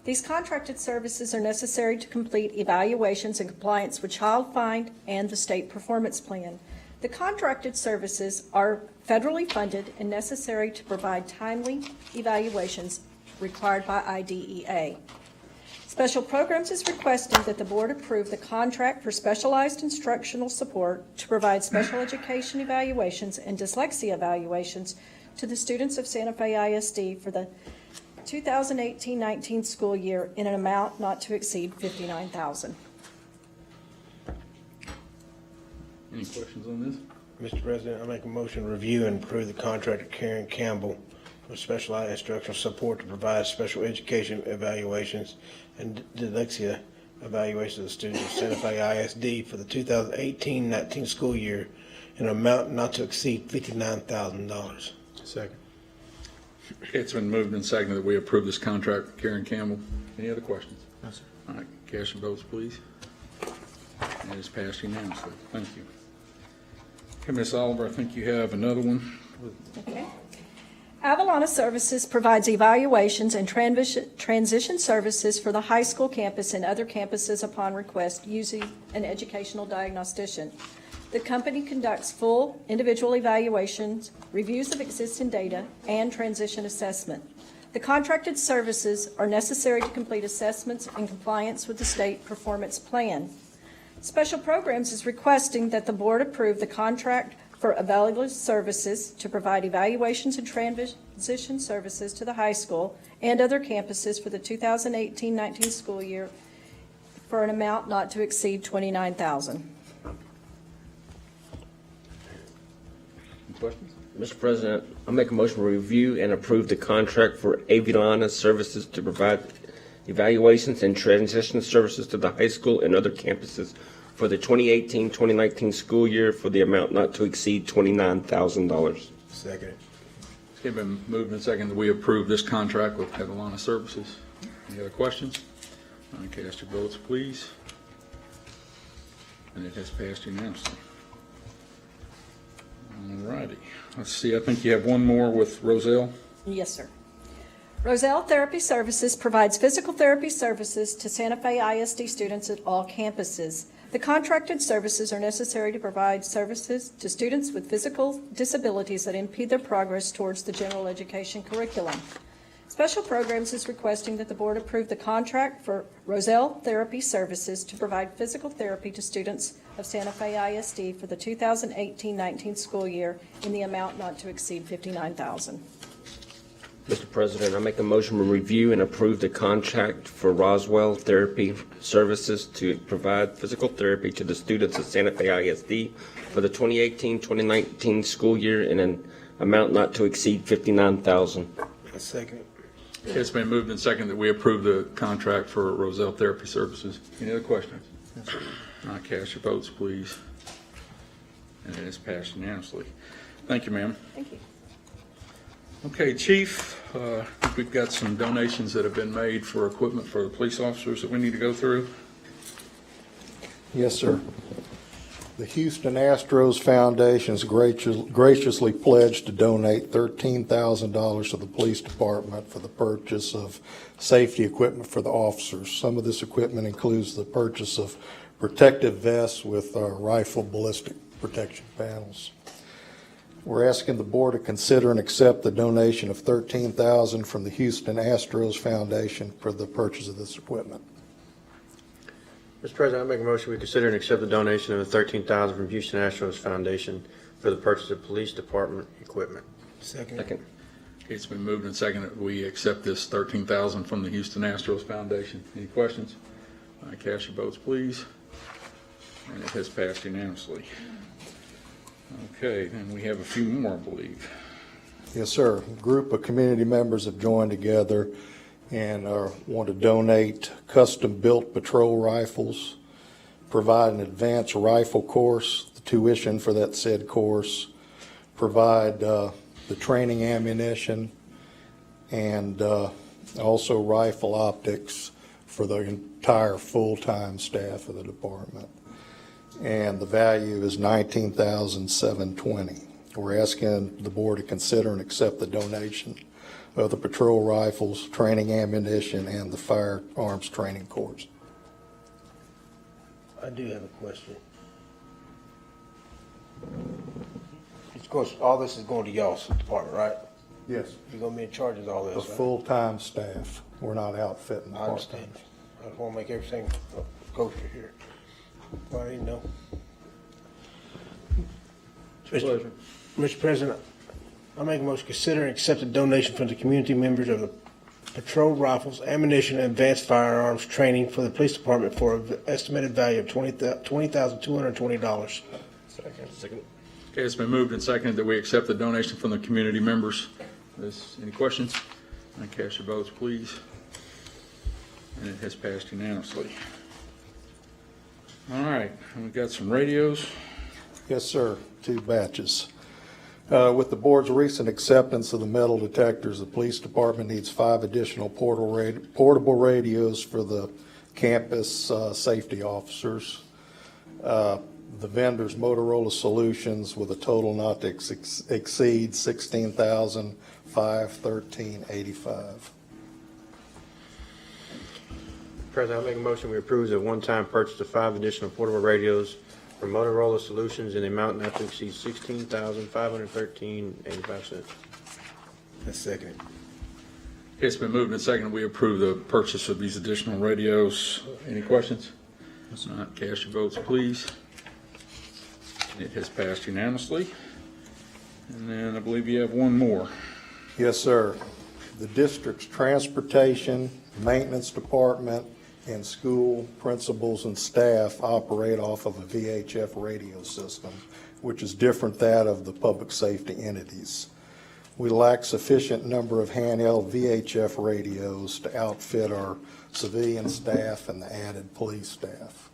Speaker 17: These contracted services are necessary to complete evaluations in compliance with Child Find and the State Performance Plan. The contracted services are federally funded and necessary to provide timely evaluations required by IDEA. Special Programs is requesting that the board approve the contract for specialized instructional support to provide special education evaluations and dyslexia evaluations to the students of Santa Fe ISD for the 2018-19 school year in an amount not to exceed $59,000.
Speaker 1: Any questions on this?
Speaker 11: Mr. President, I make a motion to review and approve the contract of Karen Campbell for specialized instructional support to provide special education evaluations and dyslexia evaluations of the students of Santa Fe ISD for the 2018-19 school year in an amount not to exceed $59,000. Second.
Speaker 1: It's been moved and seconded that we approve this contract with Karen Campbell. Any other questions?
Speaker 6: No, sir.
Speaker 1: All right, cast your votes, please. And it is passed unanimously. Thank you. Okay, Ms. Oliver, I think you have another one.
Speaker 17: Okay. Avalana Services provides evaluations and transition services for the high school campus and other campuses upon request using an educational diagnostician. The company conducts full individual evaluations, reviews of existing data, and transition assessment. The contracted services are necessary to complete assessments in compliance with the state performance plan. Special Programs is requesting that the board approve the contract for evaluative services to provide evaluations and transition services to the high school and other campuses for the 2018-19 school year for an amount not to exceed $29,000.
Speaker 1: Questions?
Speaker 4: Mr. President, I make a motion to review and approve the contract for Aviana Services to provide evaluations and transition services to the high school and other campuses for the 2018-2019 school year for the amount not to exceed $29,000.
Speaker 11: Second.
Speaker 1: It's been moved and seconded that we approve this contract with Avalana Services. Any other questions? All right, cast your votes, please. And it has passed unanimously. All righty. Let's see, I think you have one more with Roselle.
Speaker 17: Yes, sir. Roselle Therapy Services provides physical therapy services to Santa Fe ISD students at all campuses. The contracted services are necessary to provide services to students with physical disabilities that impede their progress towards the general education curriculum. Special Programs is requesting that the board approve the contract for Roselle Therapy Services to provide physical therapy to students of Santa Fe ISD for the 2018-19 school year in the amount not to exceed $59,000.
Speaker 4: Mr. President, I make a motion to review and approve the contract for Roswell Therapy Services to provide physical therapy to the students at Santa Fe ISD for the 2018-2019 school year in an amount not to exceed $59,000.
Speaker 11: A second.
Speaker 1: It's been moved and seconded that we approve the contract for Roselle Therapy Services. Any other questions? Cast your votes, please. And it is passed unanimously. Thank you, ma'am.
Speaker 17: Thank you.
Speaker 1: Okay, Chief, we've got some donations that have been made for equipment for the police officers that we need to go through.
Speaker 9: Yes, sir. The Houston Astros Foundation has graciously pledged to donate $13,000 to the police department for the purchase of safety equipment for the officers. Some of this equipment includes the purchase of protective vests with rifle ballistic protection panels. We're asking the board to consider and accept the donation of $13,000 from the Houston Astros Foundation for the purchase of this equipment.
Speaker 11: Mr. President, I make a motion we consider and accept the donation of the $13,000 from Houston Astros Foundation for the purchase of police department equipment. Second.
Speaker 1: Okay, it's been moved and seconded that we accept this $13,000 from the Houston Astros Foundation. Any questions? Cast your votes, please. And it has passed unanimously. Okay, then we have a few more, I believe.
Speaker 9: Yes, sir. A group of community members have joined together and want to donate custom-built patrol rifles, provide an advanced rifle course, the tuition for that said course, provide the training ammunition, and also rifle optics for the entire full-time staff of the department. And the value is $19,720. We're asking the board to consider and accept the donation of the patrol rifles, training ammunition, and the firearms training course.
Speaker 11: I do have a question. Of course, all this is going to y'all's department, right?
Speaker 9: Yes.
Speaker 11: You're going to be in charge of all this,
Speaker 9: The
Speaker 11: right?
Speaker 9: full-time staff. We're not outfitting
Speaker 11: I
Speaker 9: part-time.
Speaker 11: understand. I just want to make everything kosher here. Well, I didn't know. Mr. President, I make a motion to consider and accept a donation from the community members of the patrol rifles, ammunition, and advanced firearms training for the police department for an estimated value of $20,220.
Speaker 4: Second.
Speaker 1: Okay, it's been moved and seconded that we accept the donation from the community members. Any questions? Cast your votes, please. And it has passed unanimously. All right, we've got some radios.
Speaker 9: Yes, sir. 2 batches. With the board's recent acceptance of the metal detectors, the police department needs 5 additional portable radios for the campus safety officers. The vendor's Motorola Solutions with a total not to exceed $16,513.85.
Speaker 11: President, I make a motion we approve the one-time purchase of 5 additional portable radios from Motorola Solutions in the amount not to exceed $16,513.85. That's second.
Speaker 1: It's been moved and seconded we approve the purchase of these additional radios. Any questions? If not, cast your votes, please. It has passed unanimously. And then I believe you have one more.
Speaker 9: Yes, sir. The district's transportation, maintenance department, and school principals and staff operate off of a VHF radio system, which is different that of the public safety entities. We lack sufficient number of handheld VHF radios to outfit our civilian staff and the added police staff.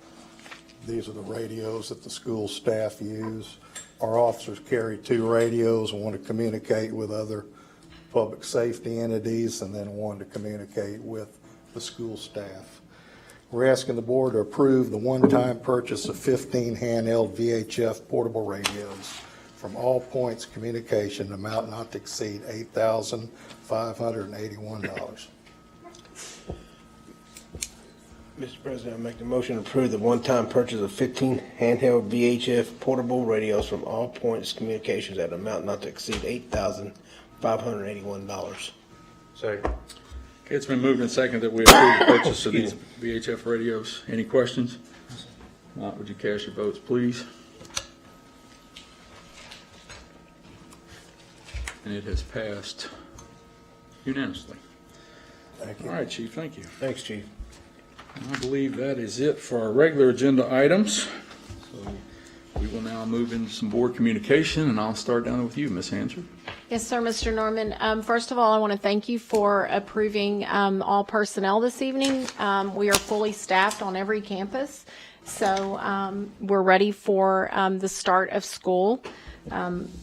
Speaker 9: These are the radios that the school staff use. Our officers carry 2 radios, one to communicate with other public safety entities and then one to communicate with the school staff. We're asking the board to approve the one-time purchase of 15 handheld VHF portable radios from All Points Communication, amount not to exceed $8,581.
Speaker 11: Mr. President, I make the motion to approve the one-time purchase of 15 handheld VHF portable radios from All Points Communications at an amount not to exceed $8,581. Second.
Speaker 1: Okay, it's been moved and seconded that we approve the purchase of these VHF radios. Any questions? Not, would you cast your votes, please? And it has passed unanimously.
Speaker 11: Thank you.
Speaker 1: All right, Chief, thank you.
Speaker 11: Thanks, Chief.
Speaker 1: I believe that is it for our regular agenda items. So we will now move into some board communication, and I'll start down with you, Ms. Hanser.
Speaker 5: Yes, sir, Mr. Norman. First of all, I want to thank you for approving all personnel this evening. We are fully staffed on every campus, so we're ready for the start of school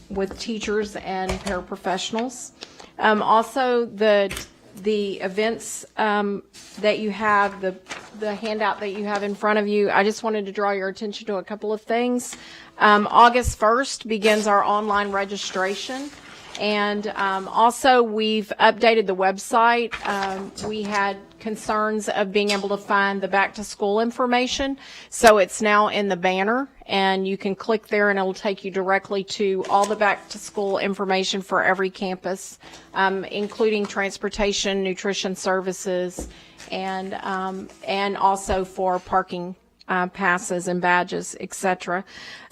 Speaker 5: with teachers and paraprofessionals. Also, the events that you have, the handout that you have in front of you, I just wanted to draw your attention to a couple of things. August 1st begins our online registration. And also, we've updated the website. We had concerns of being able to find the back-to-school information, so it's now in the banner, and you can click there, and it'll take you directly to all the back-to-school information for every campus, including transportation, nutrition services, and also for parking passes and badges, etc.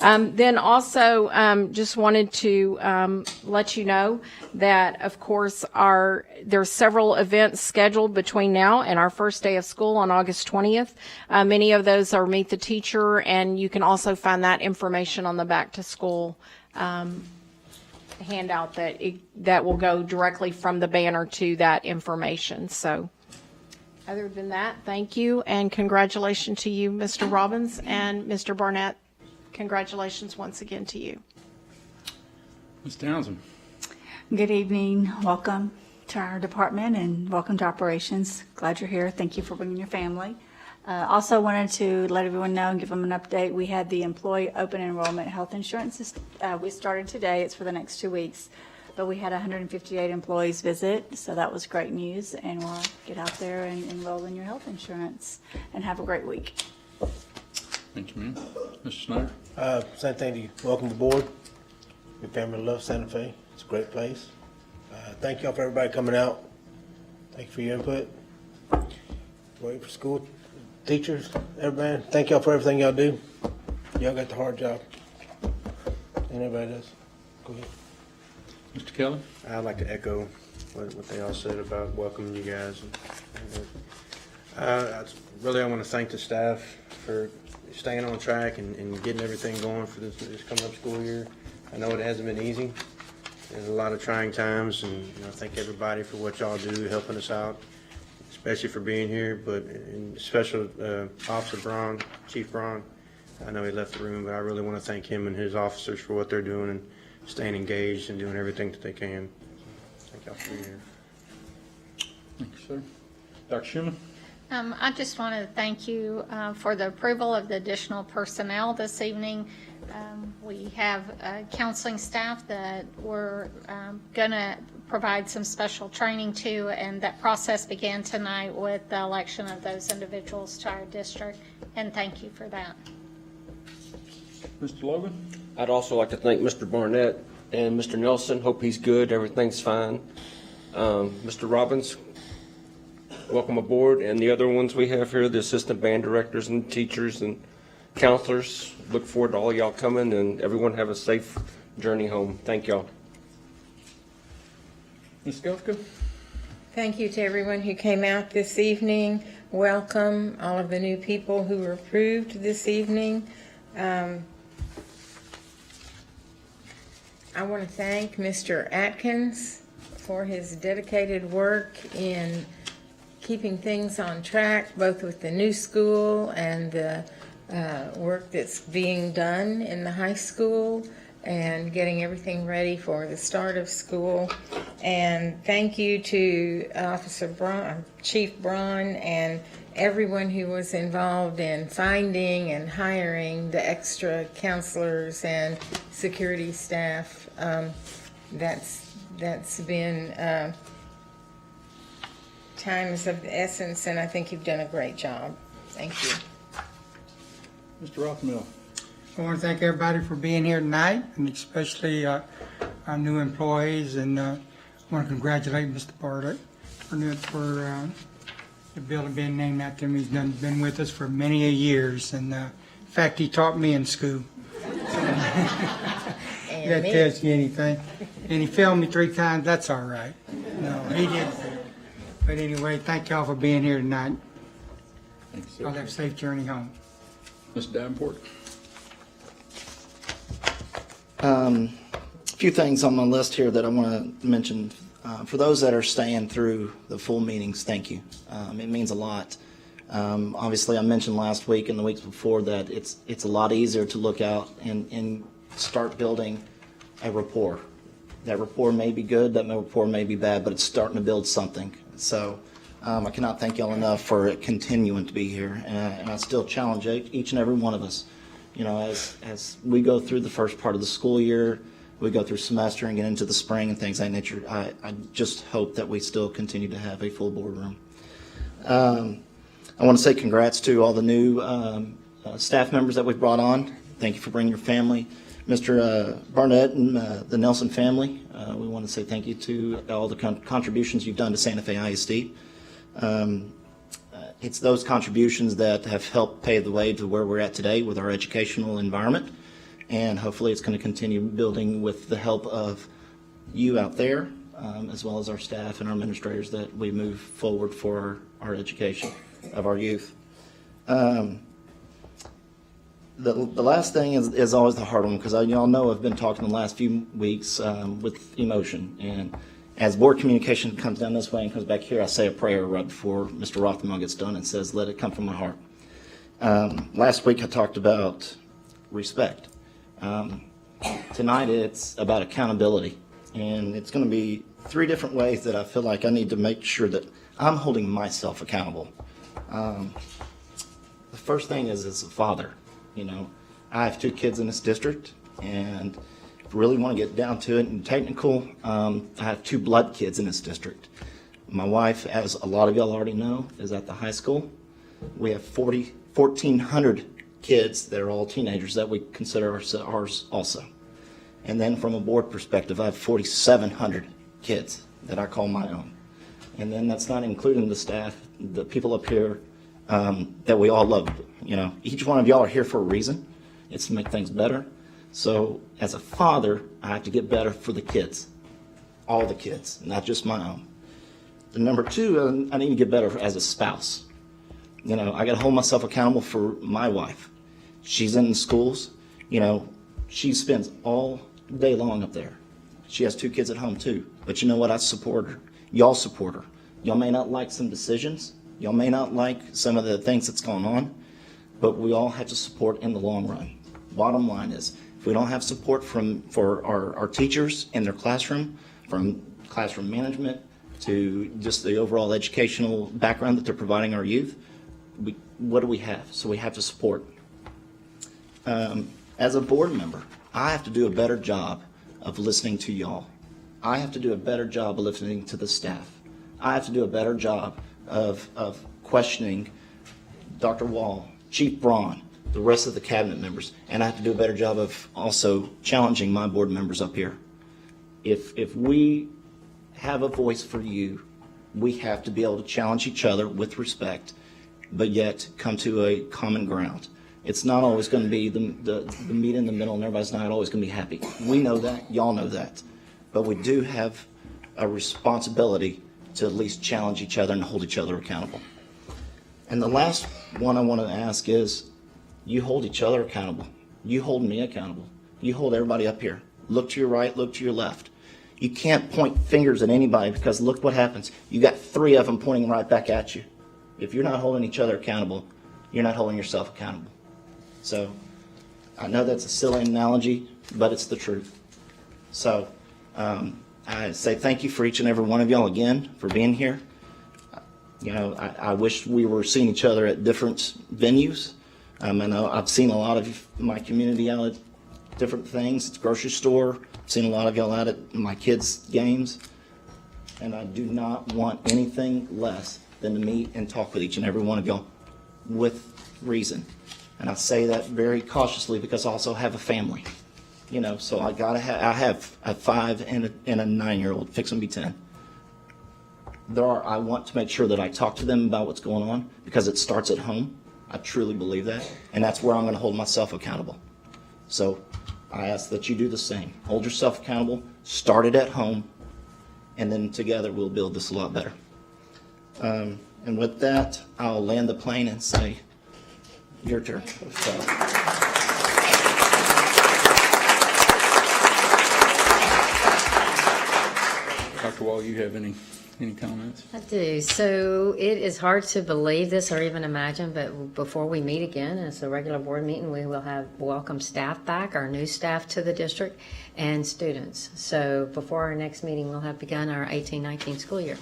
Speaker 5: Then also, just wanted to let you know that, of course, there's several events scheduled between now and our first day of school on August 20th. Many of those are Meet the Teacher, and you can also find that information on the Back to School handout that will go directly from the banner to that information. So, other than that, thank you, and congratulations to you, Mr. Robbins, and Mr. Barnett. Congratulations once again to you.
Speaker 1: Ms. Townsend.
Speaker 14: Good evening. Welcome to our department and welcome to operations. Glad you're here. Thank you for bringing your family. Also wanted to let everyone know and give them an update. We had the employee open enrollment health insurance. We started today. It's for the next 2 weeks. But we had 158 employees visit, so that was great news. And we'll get out there and enroll in your health insurance and have a great week.
Speaker 1: Thank you, ma'am. Mr. Snyder.
Speaker 11: Same thing to you. Welcome aboard. Your family loves Santa Fe. It's a great place. Thank y'all for everybody coming out. Thank you for your input. Waiting for school teachers, everybody. Thank y'all for everything y'all do. Y'all got the hard job. And everybody does. Go ahead.
Speaker 1: Mr. Kelly?
Speaker 11: I'd like to echo what they all said about welcoming you guys. I want to thank the staff for staying on track and getting everything going for this coming up school year. I know it hasn't been easy. There's a lot of trying times, and I thank everybody for what y'all do, helping us out, especially for being here. But in special, Officer Braun, Chief Braun, I know he left the room, but I really want to thank him and his officers for what they're doing and staying engaged and doing everything that they can. Thank y'all for being here.
Speaker 1: Thank you, sir. Dr. Schumann?
Speaker 16: I just want to thank you for the approval of the additional personnel this evening. We have counseling staff that we're going to provide some special training to, and that process began tonight with the election of those individuals to our district, and thank you for that.
Speaker 1: Mr. Logan?
Speaker 4: I'd also like to thank Mr. Barnett and Mr. Nelson. Hope he's good. Everything's fine. Mr. Robbins, welcome aboard. And the other ones we have here, the assistant band directors and teachers and counselors. Look forward to all y'all coming, and everyone have a safe journey home. Thank y'all.
Speaker 1: Ms. Skelska?
Speaker 15: Thank you to everyone who came out this evening. Welcome all of the new people who were approved this evening. I want to thank Mr. Atkins for his dedicated work in keeping things on track, both with the new school and the work that's being done in the high school and getting everything ready for the start of school. And thank you to Officer Braun, Chief Braun, and everyone who was involved in finding and hiring the extra counselors and security staff. That's been time is of the essence, and I think you've done a great job. Thank you.
Speaker 1: Mr. Rothmell.
Speaker 2: I want to thank everybody for being here tonight, and especially our new employees, and I want to congratulate Mr. Bartlett for the building being named after him. He's been with us for many years, and in fact, he taught me in school. That tells you anything. And he failed me 3 times. That's all right. No, he didn't. But anyway, thank y'all for being here tonight.
Speaker 1: Thanks,
Speaker 2: Y'all have a safe journey home.
Speaker 1: Mr. Davenport.
Speaker 6: A few things on my list here that I want to mention. For those that are staying through the full meetings, thank you. It means a lot. Obviously, I mentioned last week and the weeks before that it's a lot easier to look out and start building a rapport. That rapport may be good, that rapport may be bad, but it's starting to build something. So I cannot thank y'all enough for it continuing to be here. And I still challenge each and every one of us, you know, as we go through the first part of the school year, we go through semester and get into the spring and things of that nature. I just hope that we still continue to have a full boardroom. I want to say congrats to all the new staff members that we've brought on. Thank you for bringing your family. Mr. Barnett and the Nelson family, we want to say thank you to all the contributions you've done to Santa Fe ISD. It's those contributions that have helped pave the way to where we're at today with our educational environment, and hopefully it's going to continue building with the help of you out there, as well as our staff and our administrators, that we move forward for our education of our youth. The last thing is always the hard one, because y'all know I've been talking the last few weeks with emotion, and as board communication comes down this way and comes back here, I say a prayer right before Mr. Rothman gets done and says, let it come from my heart. Last week I talked about respect. Tonight it's about accountability, and it's going to be 3 different ways that I feel like I need to make sure that I'm holding myself accountable. The first thing is as a father. You know, I have 2 kids in this district, and if you really want to get down to it and technical, I have 2 blood kids in this district. My wife, as a lot of y'all already know, is at the high school. We have 1,400 kids that are all teenagers that we consider ours also. And then from a board perspective, I have 4,700 kids that I call my own. And then that's not including the staff, the people up here that we all love. You know, each one of y'all are here for a reason. It's to make things better. So as a father, I have to get better for the kids, all the kids, not just my own. The number 2, I need to get better as a spouse. You know, I got to hold myself accountable for my wife. She's in the schools. You know, she spends all day long up there. She has 2 kids at home too. But you know what? I support her. Y'all support her. Y'all may not like some decisions. Y'all may not like some of the things that's going on, but we all have to support in the long run. Bottom line is, if we don't have support for our teachers in their classroom, from classroom management to just the overall educational background that they're providing our youth, what do we have? So we have to support. As a board member, I have to do a better job of listening to y'all. I have to do a better job of listening to the staff. I have to do a better job of questioning Dr. Wall, Chief Braun, the rest of the cabinet members, and I have to do a better job of also challenging my board members up here. If we have a voice for you, we have to be able to challenge each other with respect, but yet come to a common ground. It's not always going to be the meet in the middle, and everybody's not always going to be happy. We know that. Y'all know that. But we do have a responsibility to at least challenge each other and hold each other accountable. And the last one I want to ask is, you hold each other accountable. You hold me accountable. You hold everybody up here. Look to your right, look to your left. You can't point fingers at anybody, because look what happens. You got 3 of them pointing right back at you. If you're not holding each other accountable, you're not holding yourself accountable. So I know that's a silly analogy, but it's the truth. So I say thank you for each and every one of y'all again for being here. You know, I wish we were seeing each other at different venues. I know I've seen a lot of my community out at different things. It's grocery store. I've seen a lot of y'all out at my kids' games. And I do not want anything less than to meet and talk with each and every one of y'all with reason. And I say that very cautiously because I also have a family, so I have a 5 and a 9-year-old, fixing to be 10. I want to make sure that I talk to them about what's going on because it starts at home. I truly believe that. And that's where I'm going to hold myself accountable. So I ask that you do the same. Hold yourself accountable, start it at home, and then together we'll build this a lot better. And with that, I'll land the plane and say, your turn.
Speaker 1: Dr. Wall, you have any comments?
Speaker 7: I do. So it is hard to believe this or even imagine, but before we meet again, as a regular board meeting, we will have welcome staff back, our new staff to the district, and students. So before our next meeting, we'll have begun our 18-19 school year.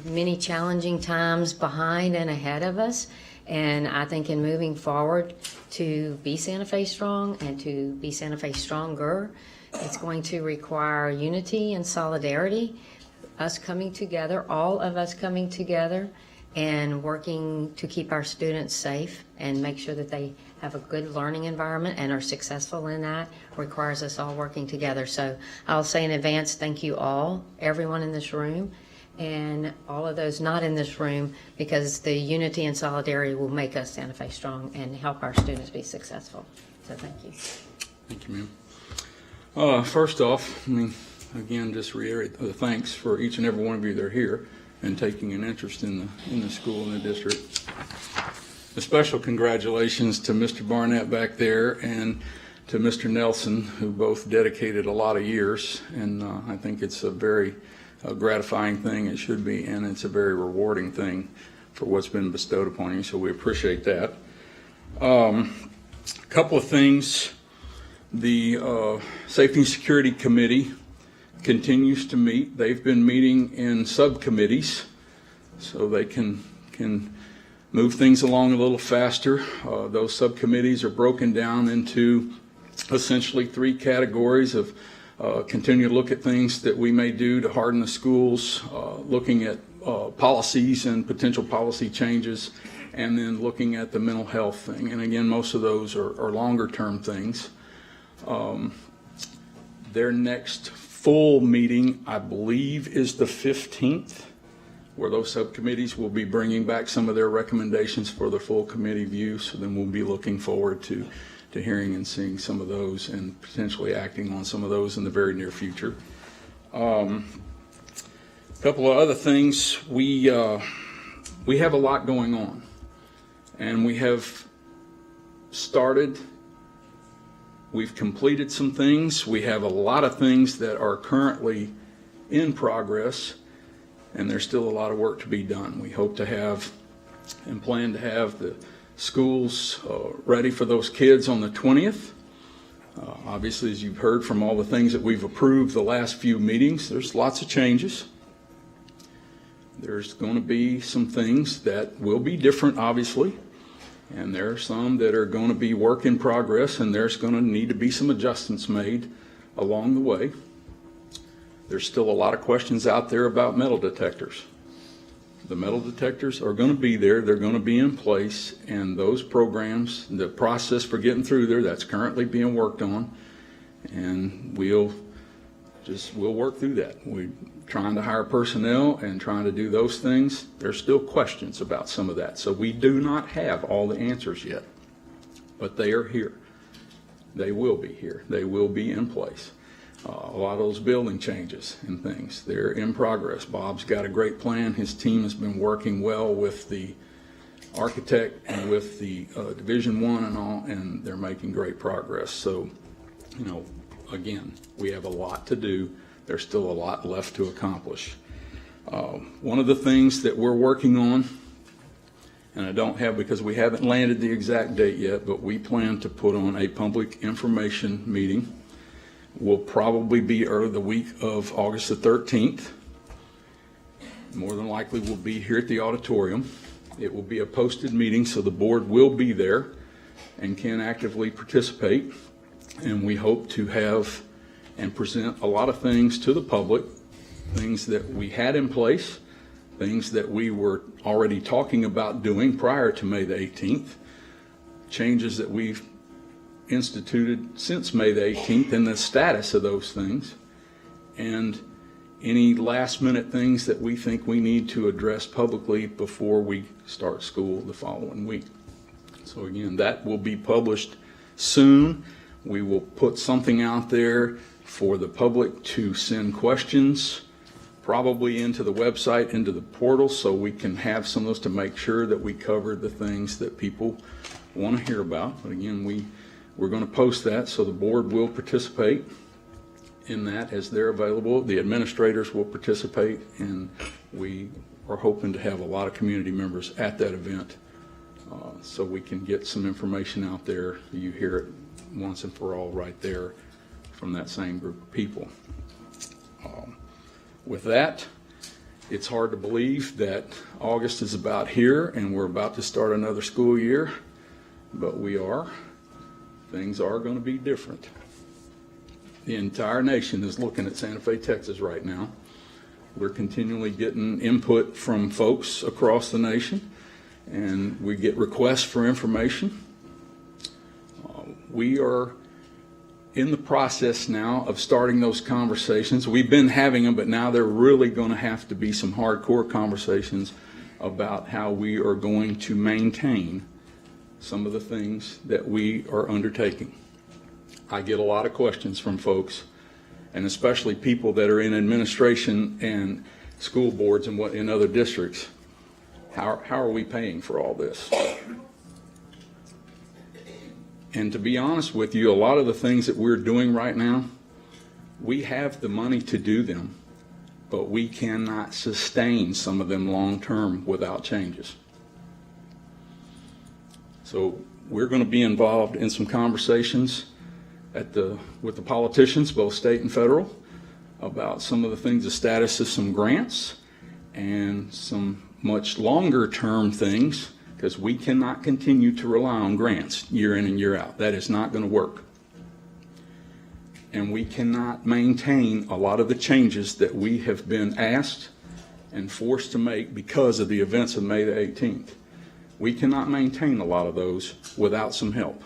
Speaker 7: Many challenging times behind and ahead of us, and I think in moving forward to be Santa Fe strong and to be Santa Fe stronger, it's going to require unity and solidarity, us coming together, all of us coming together and working to keep our students safe and make sure that they have a good learning environment and are successful in that requires us all working together. So I'll say in advance, thank you all, everyone in this room, and all of those not in this room, because the unity and solidarity will make us Santa Fe strong and help our students be successful. So thank you.
Speaker 1: Thank you, ma'am. First off, again, just reiterate the thanks for each and every one of you that are here and taking an interest in the school and the district. A special congratulations to Mr. Barnett back there and to Mr. Nelson, who both dedicated a lot of years, and I think it's a very gratifying thing. It should be, and it's a very rewarding thing for what's been bestowed upon you, so we appreciate that. A couple of things. The Safety and Security Committee continues to meet. They've been meeting in subcommittees so they can move things along a little faster. Those subcommittees are broken down into essentially 3 categories of continue to look at things that we may do to harden the schools, looking at policies and potential policy changes, and then looking at the mental health thing. And again, most of those are longer term things. Their next full meeting, I believe, is the 15th, where those subcommittees will be bringing back some of their recommendations for the full committee view. So then we'll be looking forward to hearing and seeing some of those and potentially acting on some of those in the very near future. A couple of other things. We have a lot going on, and we have started. We've completed some things. We have a lot of things that are currently in progress, and there's still a lot of work to be done. We hope to have and plan to have the schools ready for those kids on the 20th. Obviously, as you've heard from all the things that we've approved the last few meetings, there's lots of changes. There's going to be some things that will be different, obviously. And there are some that are going to be work in progress, and there's going to need to be some adjustments made along the way. There's still a lot of questions out there about metal detectors. The metal detectors are going to be there. They're going to be in place, and those programs, the process for getting through there, that's currently being worked on, and we'll work through that. We're trying to hire personnel and trying to do those things. There's still questions about some of that. So we do not have all the answers yet, but they are here. They will be here. They will be in place. A lot of those building changes and things, they're in progress. Bob's got a great plan. His team has been working well with the architect and with the Division I and all, and they're making great progress. So, again, we have a lot to do. There's still a lot left to accomplish. One of the things that we're working on, and I don't have because we haven't landed the exact date yet, but we plan to put on a public information meeting. Will probably be early the week of August the 13th. More than likely we'll be here at the auditorium. It will be a posted meeting, so the board will be there and can actively participate. And we hope to have and present a lot of things to the public, things that we had in place, things that we were already talking about doing prior to May the 18th, changes that we've instituted since May the 18th, and the status of those things, and any last-minute things that we think we need to address publicly before we start school the following week. So again, that will be published soon. We will put something out there for the public to send questions, probably into the website, into the portal, so we can have some of those to make sure that we cover the things that people want to hear about. But again, we're going to post that, so the board will participate in that as they're available. The administrators will participate, and we are hoping to have a lot of community members at that event, so we can get some information out there. You hear it once and for all right there from that same group of people. With that, it's hard to believe that August is about here and we're about to start another school year, but we are. Things are going to be different. The entire nation is looking at Santa Fe, Texas right now. We're continually getting input from folks across the nation, and we get requests for information. We are in the process now of starting those conversations. We've been having them, but now they're really going to have to be some hardcore conversations about how we are going to maintain some of the things that we are undertaking. I get a lot of questions from folks, and especially people that are in administration and school boards and what in other districts. How are we paying for all this? And to be honest with you, a lot of the things that we're doing right now, we have the money to do them, but we cannot sustain some of them long term without changes. So we're going to be involved in some conversations with the politicians, both state and federal, about some of the things, the status of some grants and some much longer term things, because we cannot continue to rely on grants year in and year out. That is not going to work. And we cannot maintain a lot of the changes that we have been asked and forced to make because of the events of May the 18th. We cannot maintain a lot of those without some help.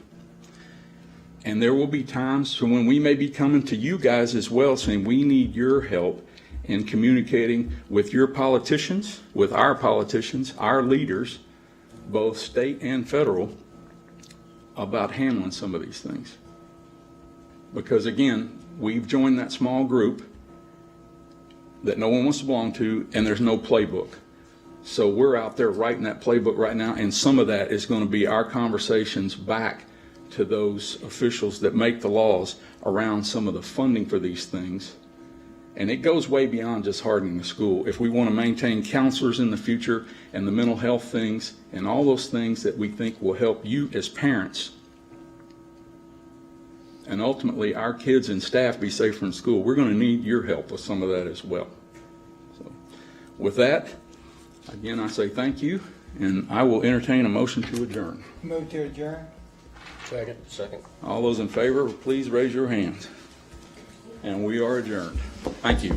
Speaker 1: And there will be times when we may be coming to you guys as well saying we need your help in communicating with your politicians, with our politicians, our leaders, both state and federal, about handling some of these things. Because again, we've joined that small group that no one wants to belong to, and there's no playbook. So we're out there writing that playbook right now, and some of that is going to be our conversations back to those officials that make the laws around some of the funding for these things. And it goes way beyond just hardening the school. If we want to maintain counselors in the future and the mental health things and all those things that we think will help you as parents and ultimately our kids and staff be safer in school, we're going to need your help with some of that as well. So with that, again, I say thank you, and I will entertain a motion to adjourn.
Speaker 2: Move to adjourn.
Speaker 11: Second.
Speaker 1: All those in favor, please raise your hands. And we are adjourned. Thank you.